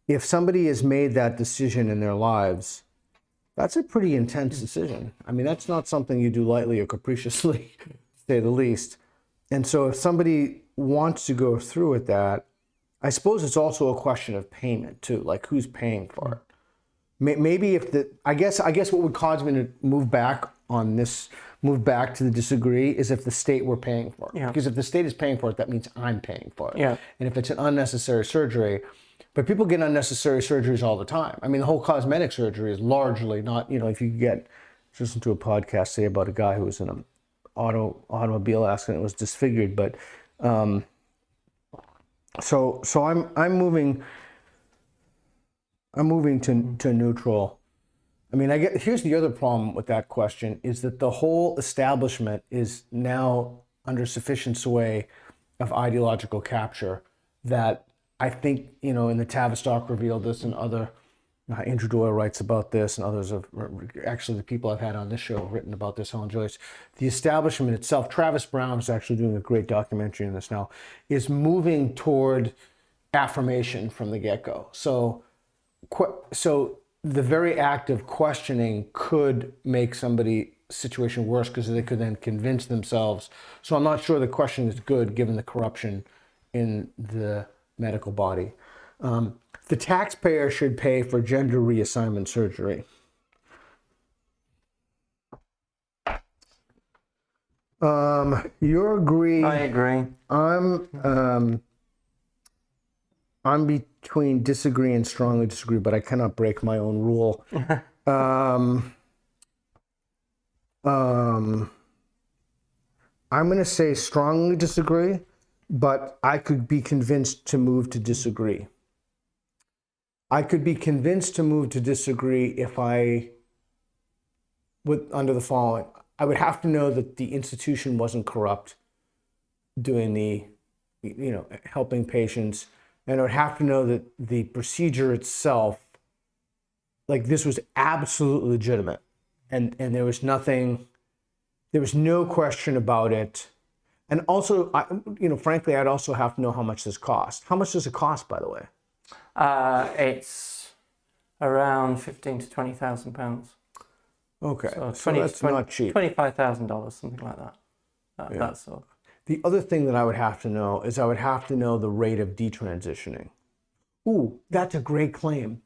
if somebody has made that decision in their lives, that's a pretty intense decision. I mean, that's not something you do lightly or capriciously, to say the least. And so if somebody wants to go through with that, I suppose it's also a question of payment too, like who's paying for it. Maybe I guess what would cause me to move back to the disagree is if the state were paying for it. Yeah. Because if the state is paying for it, that means I'm paying for it. Yeah. And if it's an unnecessary surgery, but people get unnecessary surgeries all the time. I mean, the whole cosmetic surgery is largely not, if you just listen to a podcast, say, about a guy who was in an automobile accident and was disfigured. But so I'm moving to neutral. I mean, here's the other problem with that question is that the whole establishment is now under sufficient sway of ideological capture that I think, in the Tavistock revealed this, and other, Andrew Doyle writes about this, and others have, actually the people I've had on this show have written about this, Helen Joyce. The establishment itself, Travis Brown is actually doing a great documentary on this now, is moving toward affirmation from the get-go. So the very act of questioning could make somebody's situation worse because they could then convince themselves. So I'm not sure the question is good given the corruption in the medical body. The taxpayer should pay for gender reassignment surgery. You agree? I agree. I'm between disagree and strongly disagree, but I cannot break my own rule. I'm going to say strongly disagree, but I could be convinced to move to disagree. I could be convinced to move to disagree if under the following. I would have to know that the institution wasn't corrupt doing helping patients. And I would have to know that the procedure itself, like this was absolutely legitimate. And there was no question about it. And also, frankly, I'd also have to know how much this cost. How much does it cost, by the way? It's around £15,000 to £20,000. Okay, so that's not cheap. $25,000, something like that. That sort. The other thing that I would have to know is I would have to know the rate of detransitioning. Ooh, that's a great claim.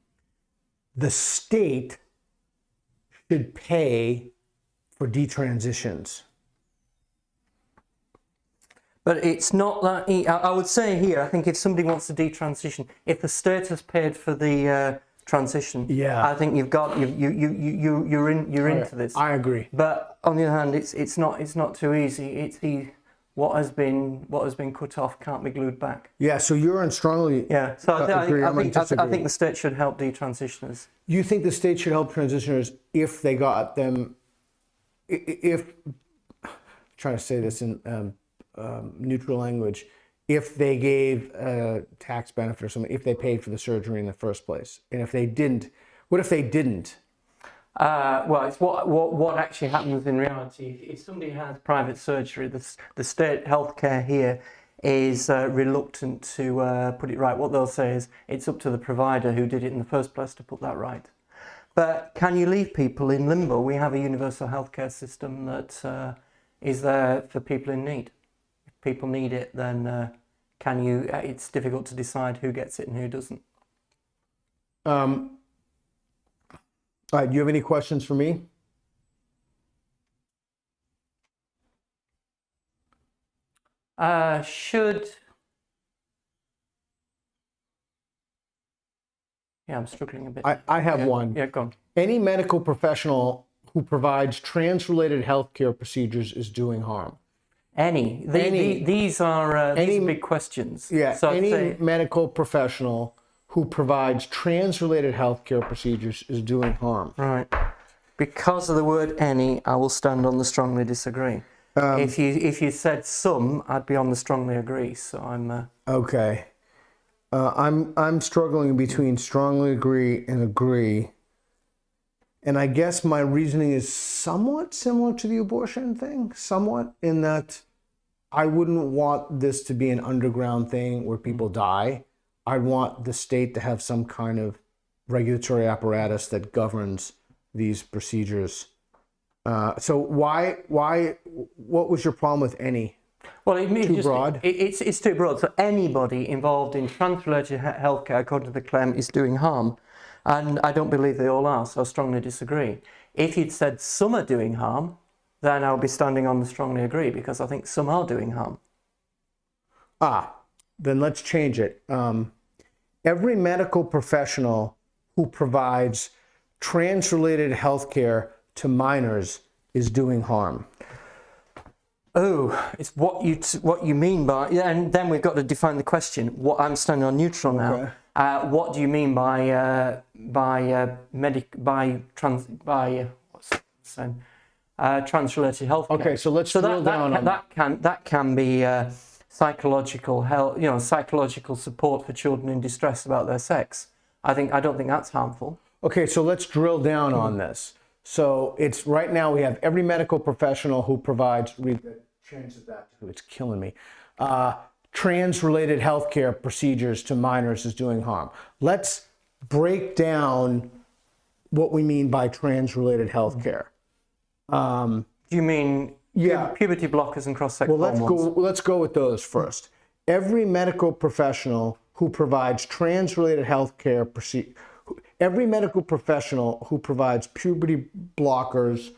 The state should pay for detransitions. But it's not that I would say here, I think if somebody wants to detransition, if the state has paid for the transition, I think you're into this. I agree. But on the other hand, it's not too easy. What has been cut off can't be glued back. Yeah, so you're in strongly. Yeah, so I think the state should help detransitioners. You think the state should help transitioners if they got them? If I'm trying to say this in neutral language, if they gave a tax benefit or something, if they paid for the surgery in the first place, and if they didn't, what if they didn't? Well, it's what actually happens in reality. If somebody has private surgery, the state healthcare here is reluctant to put it right. What they'll say is it's up to the provider who did it in the first place to put that right. But can you leave people in limbo? We have a universal healthcare system that is there for people in need. If people need it, then can you? It's difficult to decide who gets it and who doesn't. All right, do you have any questions for me? Yeah, I'm struggling a bit. I have one. Yeah, go on. Any medical professional who provides trans-related healthcare procedures is doing harm. These are big questions. Yeah, So any medical professional who provides trans-related healthcare procedures is doing harm. Right. Because of the word any, I will stand on the strongly disagree. If you said some, I'd be on the strongly agree. So I'm. Okay. I'm struggling between strongly agree and agree. And I guess my reasoning is somewhat similar to the abortion thing, somewhat in that I wouldn't want this to be an underground thing where people die. I'd want the state to have some kind of regulatory apparatus that governs these procedures. So what was your problem with any? Well, too broad? It's too broad. So anybody involved in trans-related healthcare, according to the claim, is doing harm. And I don't believe they all are, so I strongly disagree. If you'd said some are doing harm, then I would be standing on the strongly agree, because I think some are doing harm. Then let's change it. Every medical professional who provides trans-related healthcare to minors is doing harm. Oh, it's what you mean by, and then we've got to define the question. What I'm standing on neutral now. Okay. What do you mean by trans-related health care? Okay, so let's drill down on that can be psychological health, psychological support for children in distress about their sex. I don't think that's harmful. Okay, so let's drill down on this. So it's right now we have every medical professional who provides, it's killing me, trans-related healthcare procedures to minors is doing harm. Let's break down what we mean by trans-related healthcare. Do you mean puberty blockers and cross-sex hormones? Let's go with those first. Every medical professional who provides trans-related healthcare procedures, every medical professional who provides puberty blockers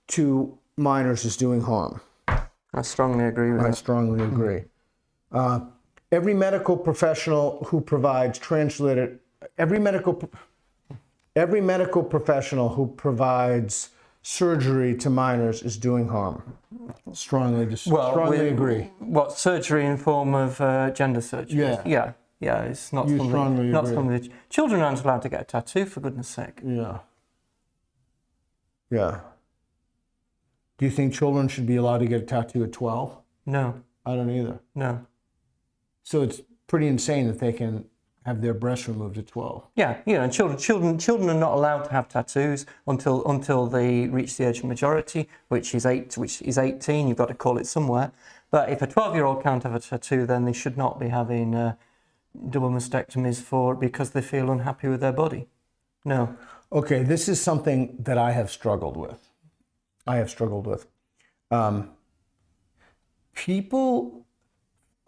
to minors is doing harm. I strongly agree with that. I strongly agree. Every medical professional who provides every medical professional who provides surgery to minors is doing harm. Strongly agree. What, surgery in form of gender surgery? Yeah, it's not something. Children aren't allowed to get a tattoo, for goodness sake. Yeah. Do you think children should be allowed to get a tattoo at 12? No. I don't either. No. So it's pretty insane that they can have their breasts removed at 12. Yeah, and children are not allowed to have tattoos until they reach the age of majority, which is 18. You've got to call it somewhere. But if a 12-year-old can't have a tattoo, then they should not be having double mastectomies because they feel unhappy with their body. No. Okay, this is something that I have struggled with.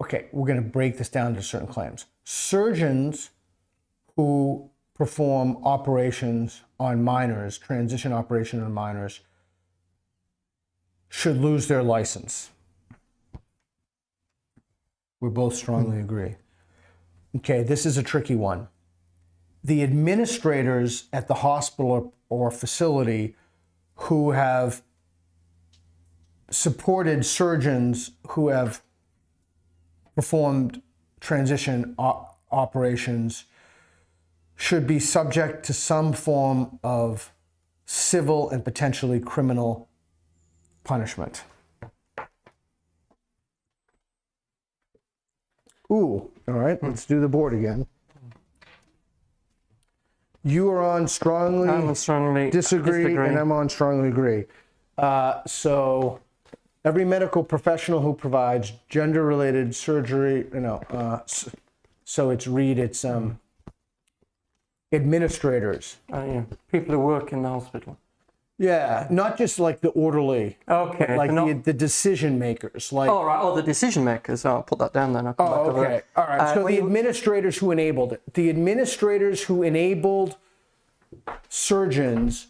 Okay, we're going to break this down to certain claims. Surgeons who perform operations on minors, transition operations on minors, should lose their license. We both strongly agree. Okay, this is a tricky one. The administrators at the hospital or facility who have supported surgeons who have performed transition operations should be subject to some form of civil and potentially criminal punishment. Ooh, all right, let's do the board again. You are on strongly disagree, and I'm on strongly agree. So every medical professional who provides gender-related surgery, so it's administrators. Yeah. People who work in the hospital. Yeah, not just like the orderly. Okay. Like the decision makers. Like, oh, right. Oh, the decision makers. I'll put that down then. I'll come back over okay. it. All right. So the administrators who enabled it. The administrators who enabled surgeons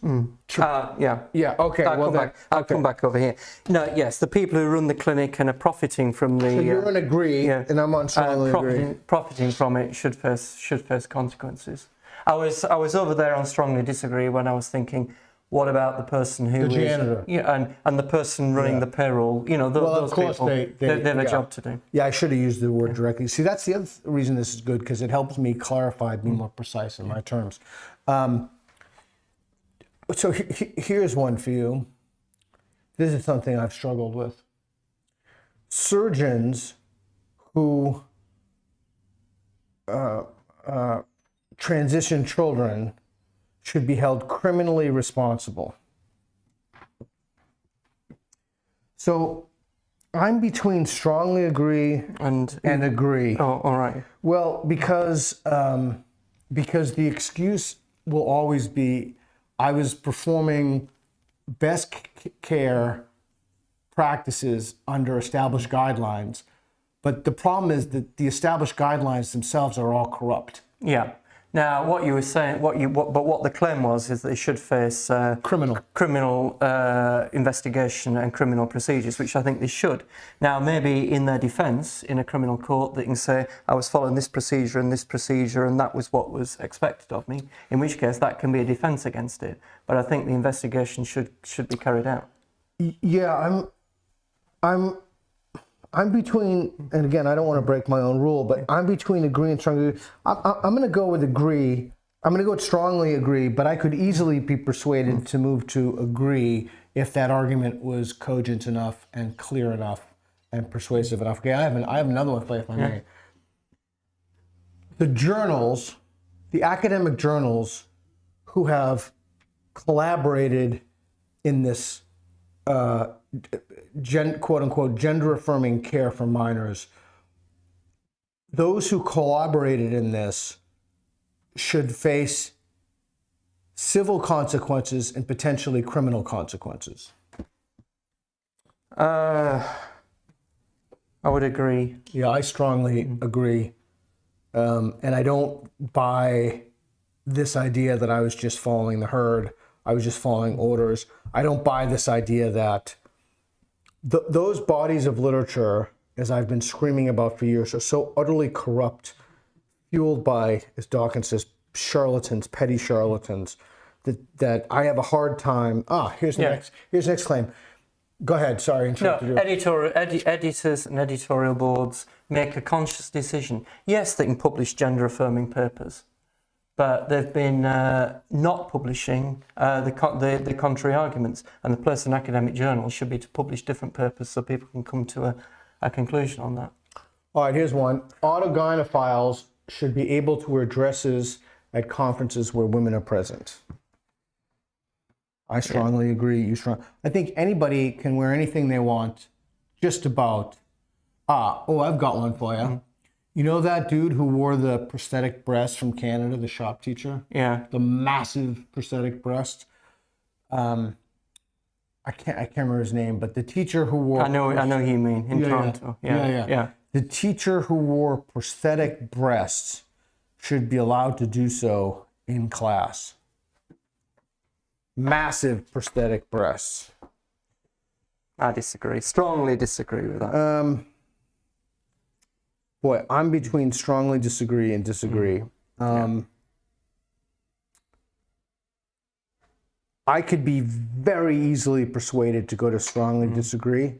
Yeah. Yeah, okay. I'll come back over here. No, yes, the people who run the clinic and are profiting from the... So you're on agree, yeah. and I'm on strongly agree. Profiting from it should face consequences. I was over there on strongly disagree when I was thinking, what about the person who The janitor. and the person running the payroll? You know, those of course people, they have a job to do. Yeah, I should have used the word directly. See, that's the other reason this is good, because it helps me clarify, be more precise in my terms. So here's one for you. This is something I've struggled with. Surgeons who transition children should be held criminally responsible. So I'm between strongly agree and agree. Oh, all right. Well, because the excuse will always be, I was performing best care practices under established guidelines, but the problem is that the established guidelines themselves are all corrupt. Yeah. Now, what you were saying, what the claim was, is that they should face criminal investigation and criminal procedures, which I think they should. Now, maybe in their defence, in a criminal court, they can say, I was following this procedure, and that was what was expected of me. In which case, that can be a defence against it. But I think the investigation should be carried out. Yeah, I'm between, and again, I don't want to break my own rule, but I'm between agree and strongly agree. I'm going to go with agree. I'm going to go with strongly agree, but I could easily be persuaded to move to agree if that argument was cogent enough and clear enough and persuasive enough. Okay, I have another one for you, if I may. The journals, the academic journals who have collaborated in this quote-unquote gender-affirming care for minors, those who collaborated in this should face civil consequences and potentially criminal consequences. I would agree. Yeah, I strongly agree. And I don't buy this idea that I was just following the herd. I was just following orders. I don't buy this idea that those bodies of literature, as I've been screaming about for years, are so utterly corrupt, fueled by, as Dawkins says, charlatans, petty charlatans, that I have a hard time. Here's the next claim. Go ahead. Sorry, interrupted you. Editors and editorial boards make a conscious decision. Yes, they can publish gender-affirming papers, but they've been not publishing the contrary arguments. And the place in academic journals should be to publish different papers so people can come to a conclusion on that. All right, here's one. Autogynephiles should be able to wear dresses at conferences where women are present. I strongly agree. I think anybody can wear anything they want, just about. I've got one for you. Mm-hmm. You know that dude who wore the prosthetic breast from Canada, the shop teacher? Yeah. The massive prosthetic breast. I can't remember his name, but the teacher who wore... I know who you mean, in Toronto. Yeah. The teacher who wore prosthetic breasts should be allowed to do so in class. Massive prosthetic breasts. I disagree. Strongly disagree with that. Boy, I'm between strongly disagree and disagree. I could be very easily persuaded to go to strongly disagree,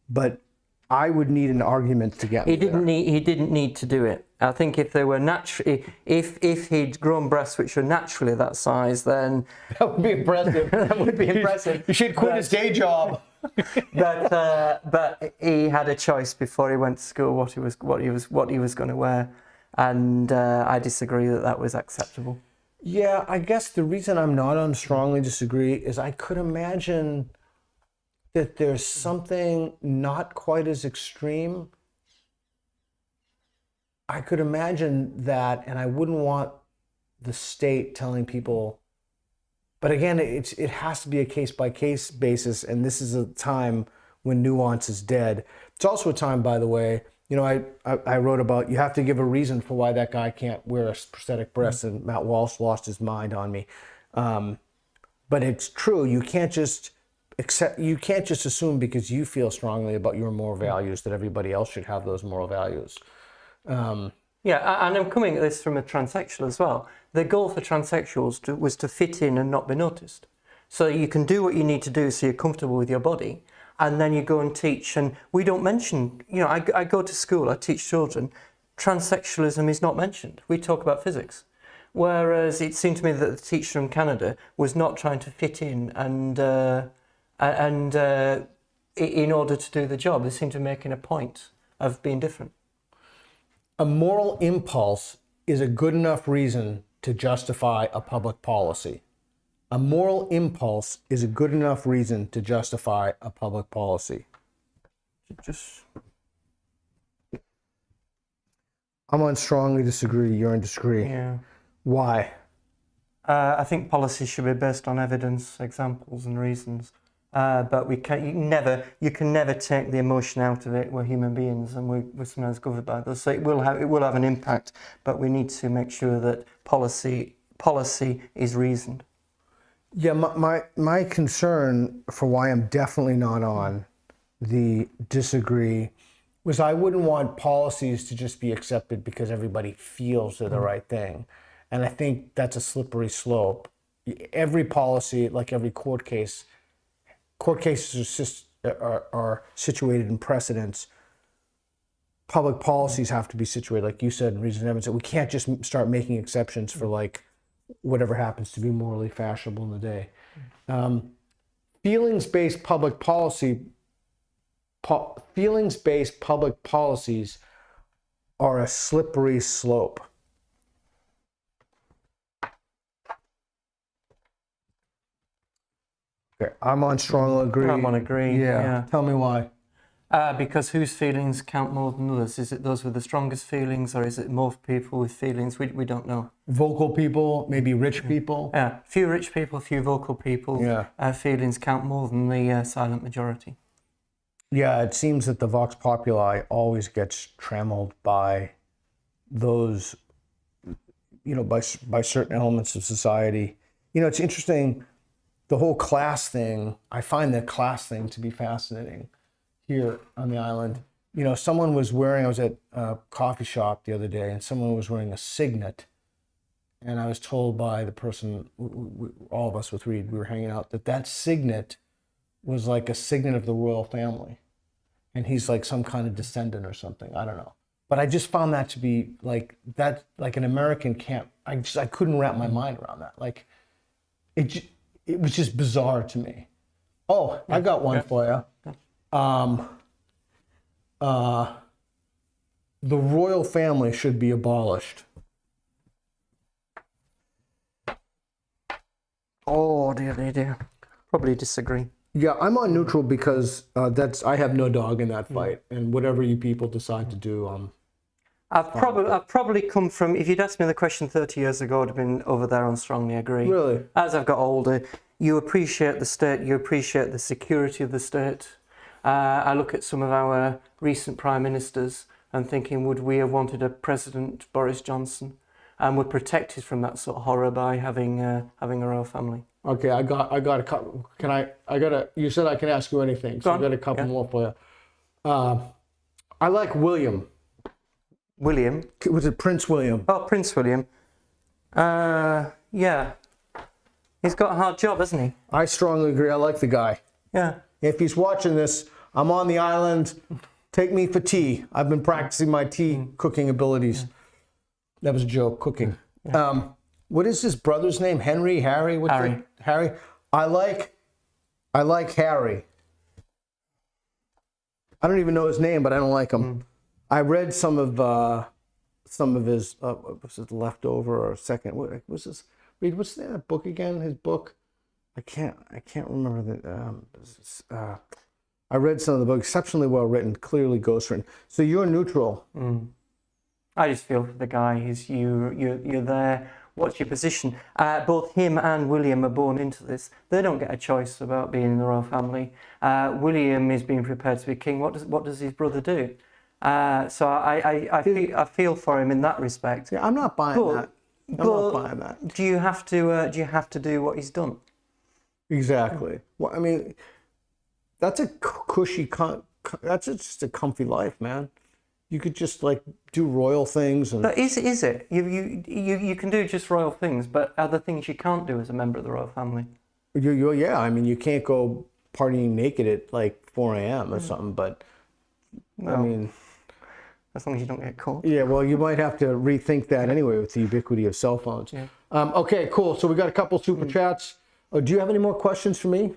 but I would need an argument to get me there. He didn't need to do it. I think if they were if he'd grown breasts which were naturally that size, then that would be impressive. That would be impressive. You should quit his day job. But he had a choice before he went to school what he was going to wear, and I disagree that was acceptable. Yeah, I guess the reason I'm not on strongly disagree is I could imagine that there's something not quite as extreme. I could imagine that, and I wouldn't want the state telling people. But again, it has to be a case-by-case basis, and this is a time when nuance is dead. It's also a time, by the way, I wrote about you have to give a reason for why that guy can't wear a prosthetic breast, and Matt Walsh lost his mind on me. But it's true. You can't just assume because you feel strongly about your moral values that everybody else should have those moral values. Yeah, and I'm coming at this from a transsexual as well. The goal for transsexuals was to fit in and not be noticed. So you can do what you need to do so you're comfortable with your body, and then you go and teach. And we don't mention, I go to school, I teach children, transsexualism is not mentioned. We talk about physics. Whereas it seemed to me that the teacher from Canada was not trying to fit in and in order to do the job. They seemed to be making a point of being different. A moral impulse is a good enough reason to justify a public policy. A moral impulse is a good enough reason to justify a public policy. I'm on strongly disagree, you're on disagree. Yeah. Why? I think policy should be based on evidence, examples and reasons. But you can never take the emotion out of it. We're human beings, and we're sometimes governed by those. So it will have an impact, but we need to make sure that policy is reasoned. Yeah, my concern for why I'm definitely not on the disagree was I wouldn't want policies to just be accepted because everybody feels they're the right thing, and I think that's a slippery slope. Every policy, like every court cases are situated in precedents. Public policies have to be situated, like you said, in reason and evidence. We can't just start making exceptions for like whatever happens to be morally fashionable in the day. Feelings-based public policies are a slippery slope. Okay, I'm on strong agree. I'm on agree. Yeah. Tell me why. Because whose feelings count more than others? Is it those with the strongest feelings, or is it more people with feelings? We don't know. Vocal people, maybe rich people. Yeah, few rich people, few vocal people. Yeah. Feelings count more than the silent majority. Yeah, it seems that the vox populi always gets trammeled by those, by certain elements of society. It's interesting. The whole class thing, I find the class thing to be fascinating here on the island. Someone was wearing, I was at a coffee shop the other day, and someone was wearing a signet. And I was told by the person, all of us with Reed, we were hanging out, that signet was like a signet of the royal family. And he's like some kind of descendant or something, I don't know. But I just found that to be like an American can't, I couldn't wrap my mind around that. Like, it was just bizarre to me. Oh, I got one for you. The royal family should be abolished. Oh, dear. Probably disagree. Yeah, I'm on neutral because I have no dog in that fight, and whatever you people decide to do, I've probably come from, if you'd asked me the question 30 years ago, I'd have been over there on strongly agree. Really? As I've got older, you appreciate the state, you appreciate the security of the state. I look at some of our recent prime ministers and thinking, would we have wanted a President Boris Johnson? And we're protected from that sort of horror by having a royal family. Okay, I got a couple. You said I can ask you anything, so I got a couple more for you. I like William. William? Was it Prince William? Oh, Prince William. Yeah. He's got a hard job, hasn't he? I strongly agree. I like the guy. Yeah. If he's watching this, I'm on the island. Take me for tea. I've been practicing my tea cooking abilities. That was a joke, cooking. Yeah. What is his brother's name? Henry? Harry? Harry. Harry? I like Harry. I don't even know his name, but I don't like him. I read some of his was it Leftover or Second? What was this? Read, what's that book again? His book? I can't remember the. I read some of the book, exceptionally well written, clearly ghost written. So you're neutral. I just feel for the guy. You're there what's your position? Both him and William are born into this. They don't get a choice about being in the royal family. William is being prepared to be king. What does his brother do? So I feel for him in that respect. Yeah, I'm not buying that. I'm not buying that. Do you have to do what he's done? Exactly. Well, I mean, that's a cushy, that's just a comfy life, man. You could just like do royal things. And But is it? You can do just royal things, but are there things you can't do as a member of the royal family? yeah, I mean, you can't go partying naked at like 4 a.m. or something, but Well, I mean, as long as you don't get caught. yeah, well, you might have to rethink that anyway with the ubiquity of cell phones. Yeah. Okay, cool. So we got a couple super chats. Oh, do you have any more questions for me?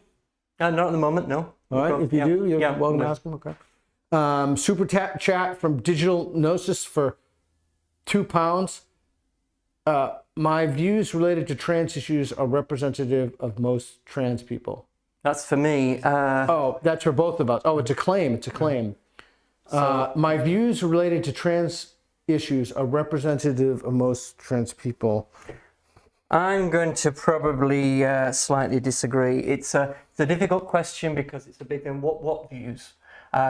Not at the moment, no. All right, if you do, you're welcome to no. ask them. Okay. Super chat from Digital Gnosis for £2. My views related to trans issues are representative of most trans people. That's for me. Oh, that's for both of us. Oh, it's a claim. It's a claim. My views related to trans issues are representative of most trans people. I'm going to probably slightly disagree. It's a difficult question because it's a big thing. What views?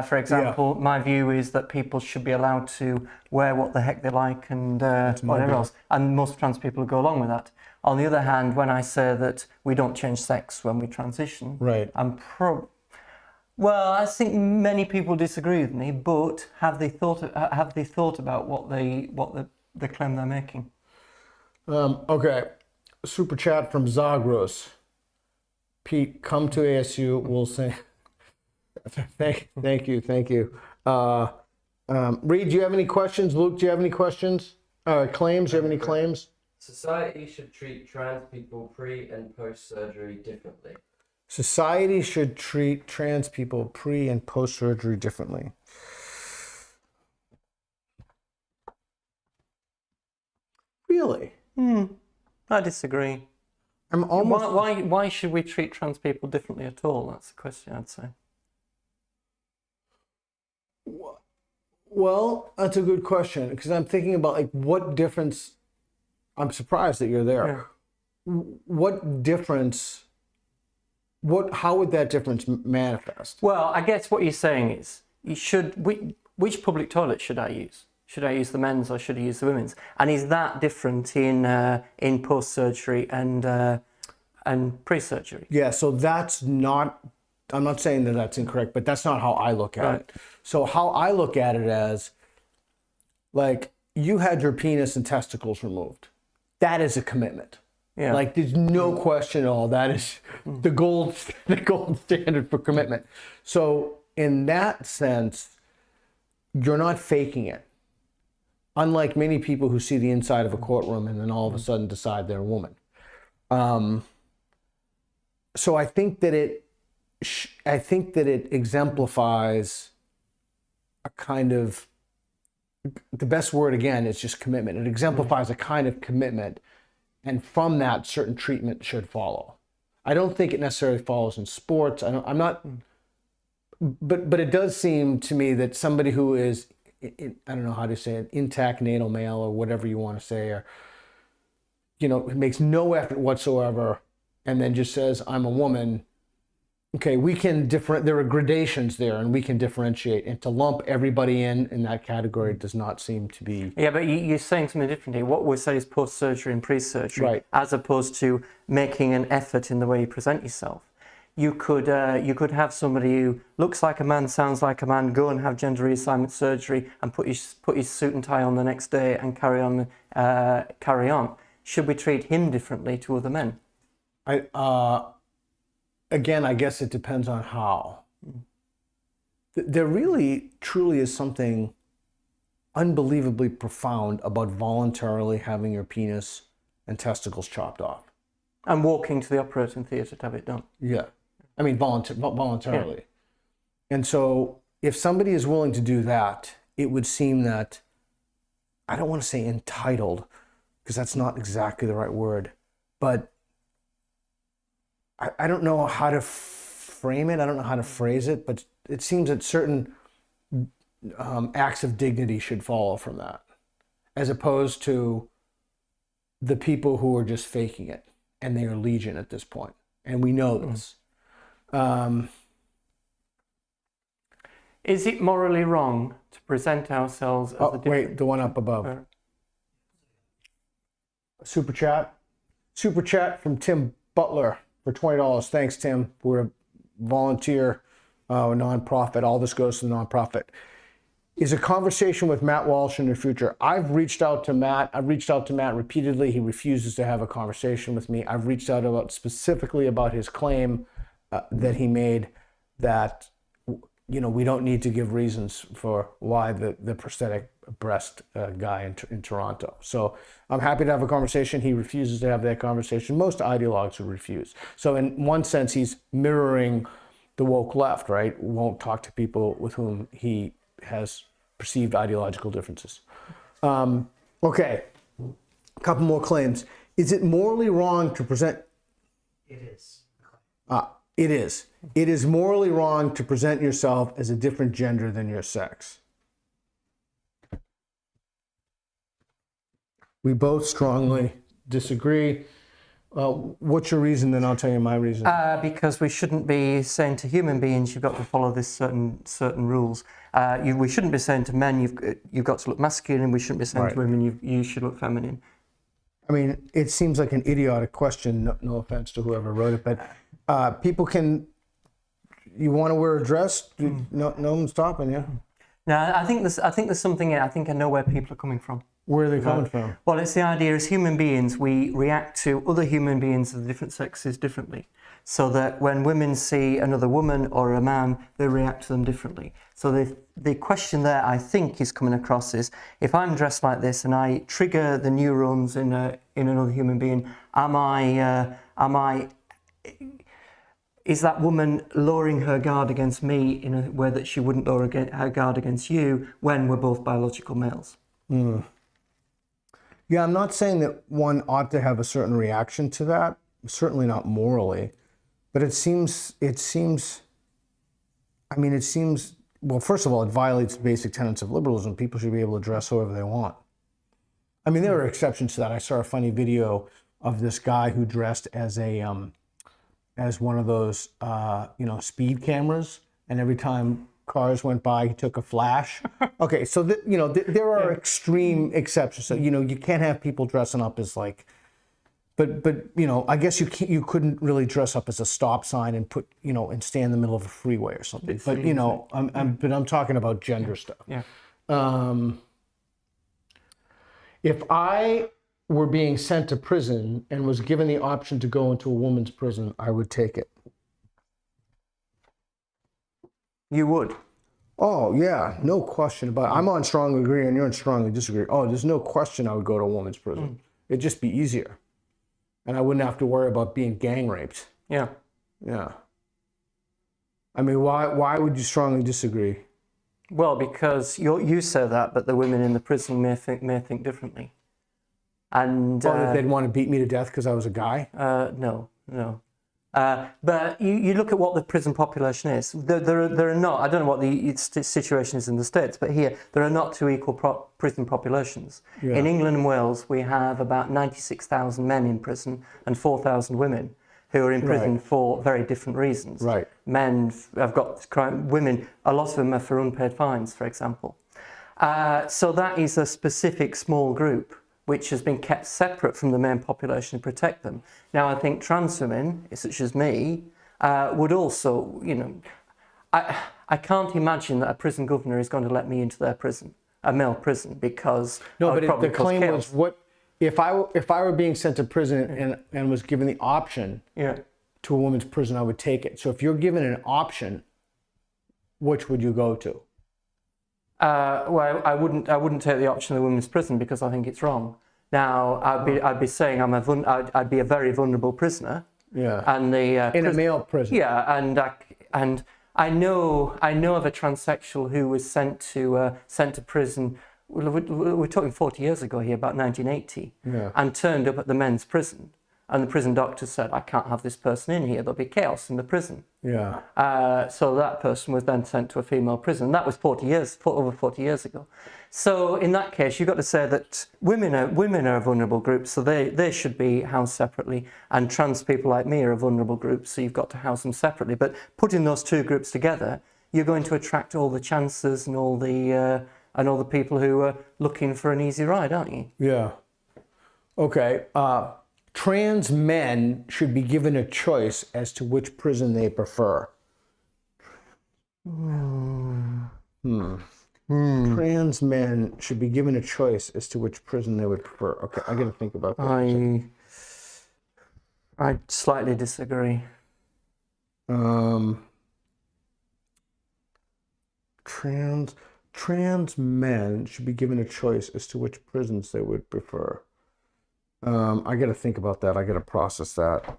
For example, my view is that people should be allowed to wear what the heck they like and whatever else. And most trans people go along with that. On the other hand, when I say that we don't change sex when we transition, right? Well, I think many people disagree with me, but have they thought about what the claim they're making? Okay. Super chat from Zagros. Pete, come to ASU. We'll say thank you. Reed, do you have any questions? Luke, do you have any questions? Claims? Do you have any claims? Society should treat trans people pre and post surgery differently. Society should treat trans people pre and post surgery differently. Really? I disagree. I'm almost. Why should we treat trans people differently at all? That's the question, I'd say. Well, that's a good question because I'm thinking about like what difference. I'm surprised that you're there. Yeah. What difference? How would that difference manifest? Well, I guess what you're saying is which public toilet should I use? Should I use the men's or should I use the women's? And is that different in post-surgery and pre-surgery? Yeah, so that's not, I'm not saying that that's incorrect, but that's not how I look at it. So how I look at it as, like, you had your penis and testicles removed. That is a commitment. Yeah. Like, there's no question at all. That is the gold standard for commitment. So in that sense, you're not faking it. Unlike many people who see the inside of a courtroom and then all of a sudden decide they're a woman. So I think that it exemplifies a kind of, the best word again is just commitment. It exemplifies a kind of commitment, and from that, certain treatment should follow. I don't think it necessarily follows in sports. I'm not, but it does seem to me that somebody who is, I don't know how to say it, intact natal male or whatever you want to say, or, makes no effort whatsoever and then just says, I'm a woman. Okay, we can there are gradations there and we can differentiate, and to lump everybody in that category does not seem to be. Yeah, but you're saying something different here. What we say is post-surgery and pre-surgery, right, as opposed to making an effort in the way you present yourself. You could have somebody who looks like a man, sounds like a man, go and have gender reassignment surgery and put his suit and tie on the next day and carry on. Should we treat him differently to other men? Again, I guess it depends on how. There really, truly is something unbelievably profound about voluntarily having your penis and testicles chopped off. And walking to the operating theatre to have it done. Yeah. I mean, voluntarily. Yeah. And so if somebody is willing to do that, it would seem that, I don't want to say entitled, because that's not exactly the right word, but I don't know how to frame it. I don't know how to phrase it, but it seems that certain acts of dignity should follow from that, as opposed to the people who are just faking it, and they are legion at this point, and we know this. Is it morally wrong to present ourselves as a different... Wait, the one up above. Super chat from Tim Butler for $20. Thanks, Tim. We're a volunteer, nonprofit. All this goes to the nonprofit. Is a conversation with Matt Walsh in the future? I've reached out to Matt. I've reached out to Matt repeatedly. He refuses to have a conversation with me. I've reached out specifically about his claim that he made that, we don't need to give reasons for why the prosthetic breast guy in Toronto. So I'm happy to have a conversation. He refuses to have that conversation. Most ideologues would refuse. So in one sense, he's mirroring the woke left, right? Won't talk to people with whom he has perceived ideological differences. Okay, a couple more claims. Is it morally wrong to present? It is. It is. It is morally wrong to present yourself as a different gender than your sex. We both strongly disagree. What's your reason? Then I'll tell you my reason. Because we shouldn't be saying to human beings, you've got to follow this certain rules. We shouldn't be saying to men, you've got to look masculine. We shouldn't be saying to women, you should look feminine. I mean, it seems like an idiotic question. No offense to whoever wrote it, but people can. You want to wear a dress? No one's stopping you. No, I think there's something. I think I know where people are coming from. Where are they coming from? Well, it's the idea as human beings, we react to other human beings of different sexes differently. So that when women see another woman or a man, they react to them differently. So the question there, I think, is coming across is, if I'm dressed like this and I trigger the neurons in another human being, is that woman lowering her guard against me in a way that she wouldn't lower her guard against you when we're both biological males? Yeah, I'm not saying that one ought to have a certain reaction to that. Certainly not morally. But it seems, well, first of all, it violates the basic tenets of liberalism. People should be able to dress however they want. I mean, there are exceptions to that. I saw a funny video of this guy who dressed as one of those, speed cameras. And every time cars went by, he took a flash. Okay, so, there are extreme exceptions. So, you can't have people dressing up as like, but I guess you couldn't really dress up as a stop sign and put, and stand in the middle of a freeway or something. But, I'm talking about gender stuff. Yeah. If I were being sent to prison and was given the option to go into a woman's prison, I would take it. You would? Oh, yeah, no question about it. I'm on strongly agree and you're on strongly disagree. Oh, there's no question I would go to a woman's prison. It'd just be easier. And I wouldn't have to worry about being gang raped. Yeah. Yeah. I mean, why would you strongly disagree? Well, because you say that, but the women in the prison may think differently. And that they'd want to beat me to death because I was a guy? No. But you look at what the prison population is. There are not, I don't know what the situation is in the States, but here there are not two equal prison populations. Yeah. In England and Wales, we have about 96,000 men in prison and 4,000 women who are in prison for very different reasons. Right. Men have got crime, women, a lot of them are for unpaid fines, for example. So that is a specific small group which has been kept separate from the main population to protect them. Now, I think trans women, such as me, would also, I can't imagine that a prison governor is going to let me into their prison, a male prison, because no, but the claim was, what if I were being sent to prison and was given the option to a woman's prison, I would take it. So if you're given an option, which would you go to? Well, I wouldn't take the option of the women's prison because I think it's wrong. Now, I'd be saying I'd be a very vulnerable prisoner. Yeah. And in a male prison. Yeah, and I know of a transsexual who was sent to prison. We're talking 40 years ago here, about 1980, and turned up at the men's prison and the prison doctor said, I can't have this person in here, there'll be chaos in the prison. Yeah. So that person was then sent to a female prison. That was over 40 years ago. So in that case, you've got to say that women are a vulnerable group, so they should be housed separately, and trans people like me are a vulnerable group, so you've got to house them separately. But putting those two groups together, you're going to attract all the chancers and all the people who are looking for an easy ride, aren't you? Yeah. Okay. Trans men should be given a choice as to which prison they prefer. Trans men should be given a choice as to which prison they would prefer. Okay, I got to think about that. I slightly disagree. Trans men should be given a choice as to which prisons they would prefer. I got to think about that. I got to process that.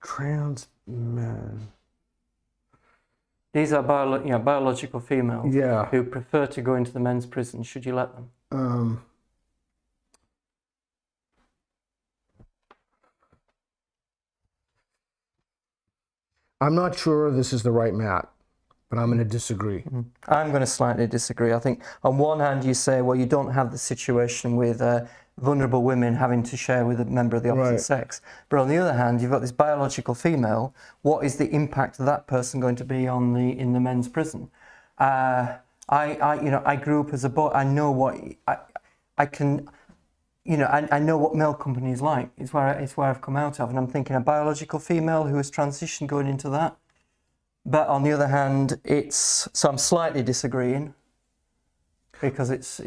Trans men. These are biological females Yeah. who prefer to go into the men's prison. Should you let them? I'm not sure this is the right mat, but I'm going to disagree. I'm going to slightly disagree. I think on one hand you say, well, you don't have the situation with vulnerable women having to share with a member of the opposite sex. But on the other hand, you've got this biological female. What is the impact of that person going to be in the men's prison? I grew up as a boy. I know what I know what male company is like. It's where I've come out of, and I'm thinking a biological female who has transitioned going into that. But on the other hand, so I'm slightly disagreeing because it's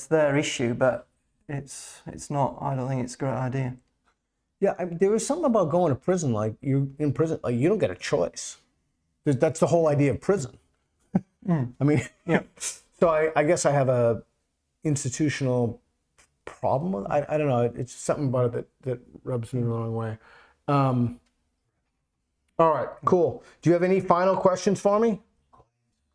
their issue, but it's not. I don't think it's a great idea. Yeah, there was something about going to prison. Like you in prison, like you don't get a choice. That's the whole idea of prison. I mean, Yeah. So I guess I have a institutional problem with. I don't know. It's something about it that rubs me the wrong way. All right, cool. Do you have any final questions for me?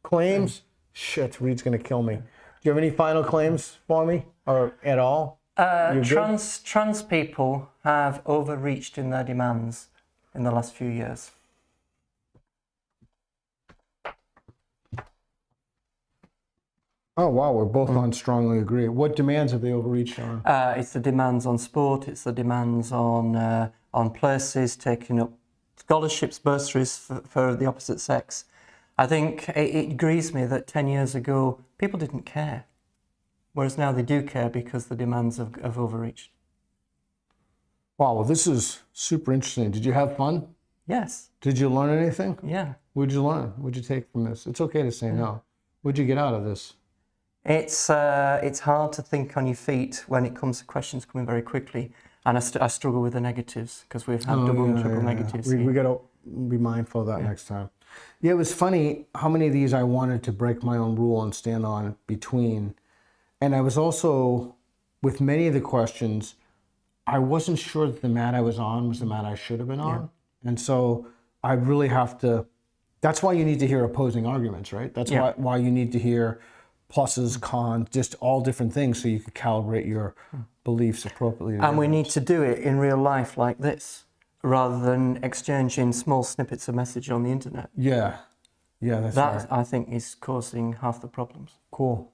Claims? Shit, Reed's gonna kill me. Do you have any final claims for me, or at all? Trans people have overreached in their demands in the last few years. Oh wow, we're both on strongly agree. What demands have they overreached on? It's the demands on sport. It's the demands on places, taking up scholarships, bursaries for the opposite sex. I think it grieves me that 10 years ago people didn't care, whereas now they do care because the demands have overreached. Wow, well this is super interesting. Did you have fun? Yes. Did you learn anything? Yeah. What'd you learn? What'd you take from this? It's okay to say no. What'd you get out of this? It's hard to think on your feet when it comes to questions coming very quickly, and I struggle with the negatives because we've had double and triple negatives. We got to be mindful of that next time. Yeah, it was funny how many of these I wanted to break my own rule and stand on between, and I was also, with many of the questions, I wasn't sure that the mat I was on was the mat I should have been on, and so I really have to. That's why you need to hear opposing arguments, right? That's why you need to hear pluses, cons, just all different things so you can calibrate your beliefs appropriately. And we need to do it in real life like this, rather than exchanging small snippets of message on the internet. Yeah, that's right. That, I think, is causing half the problems. Cool.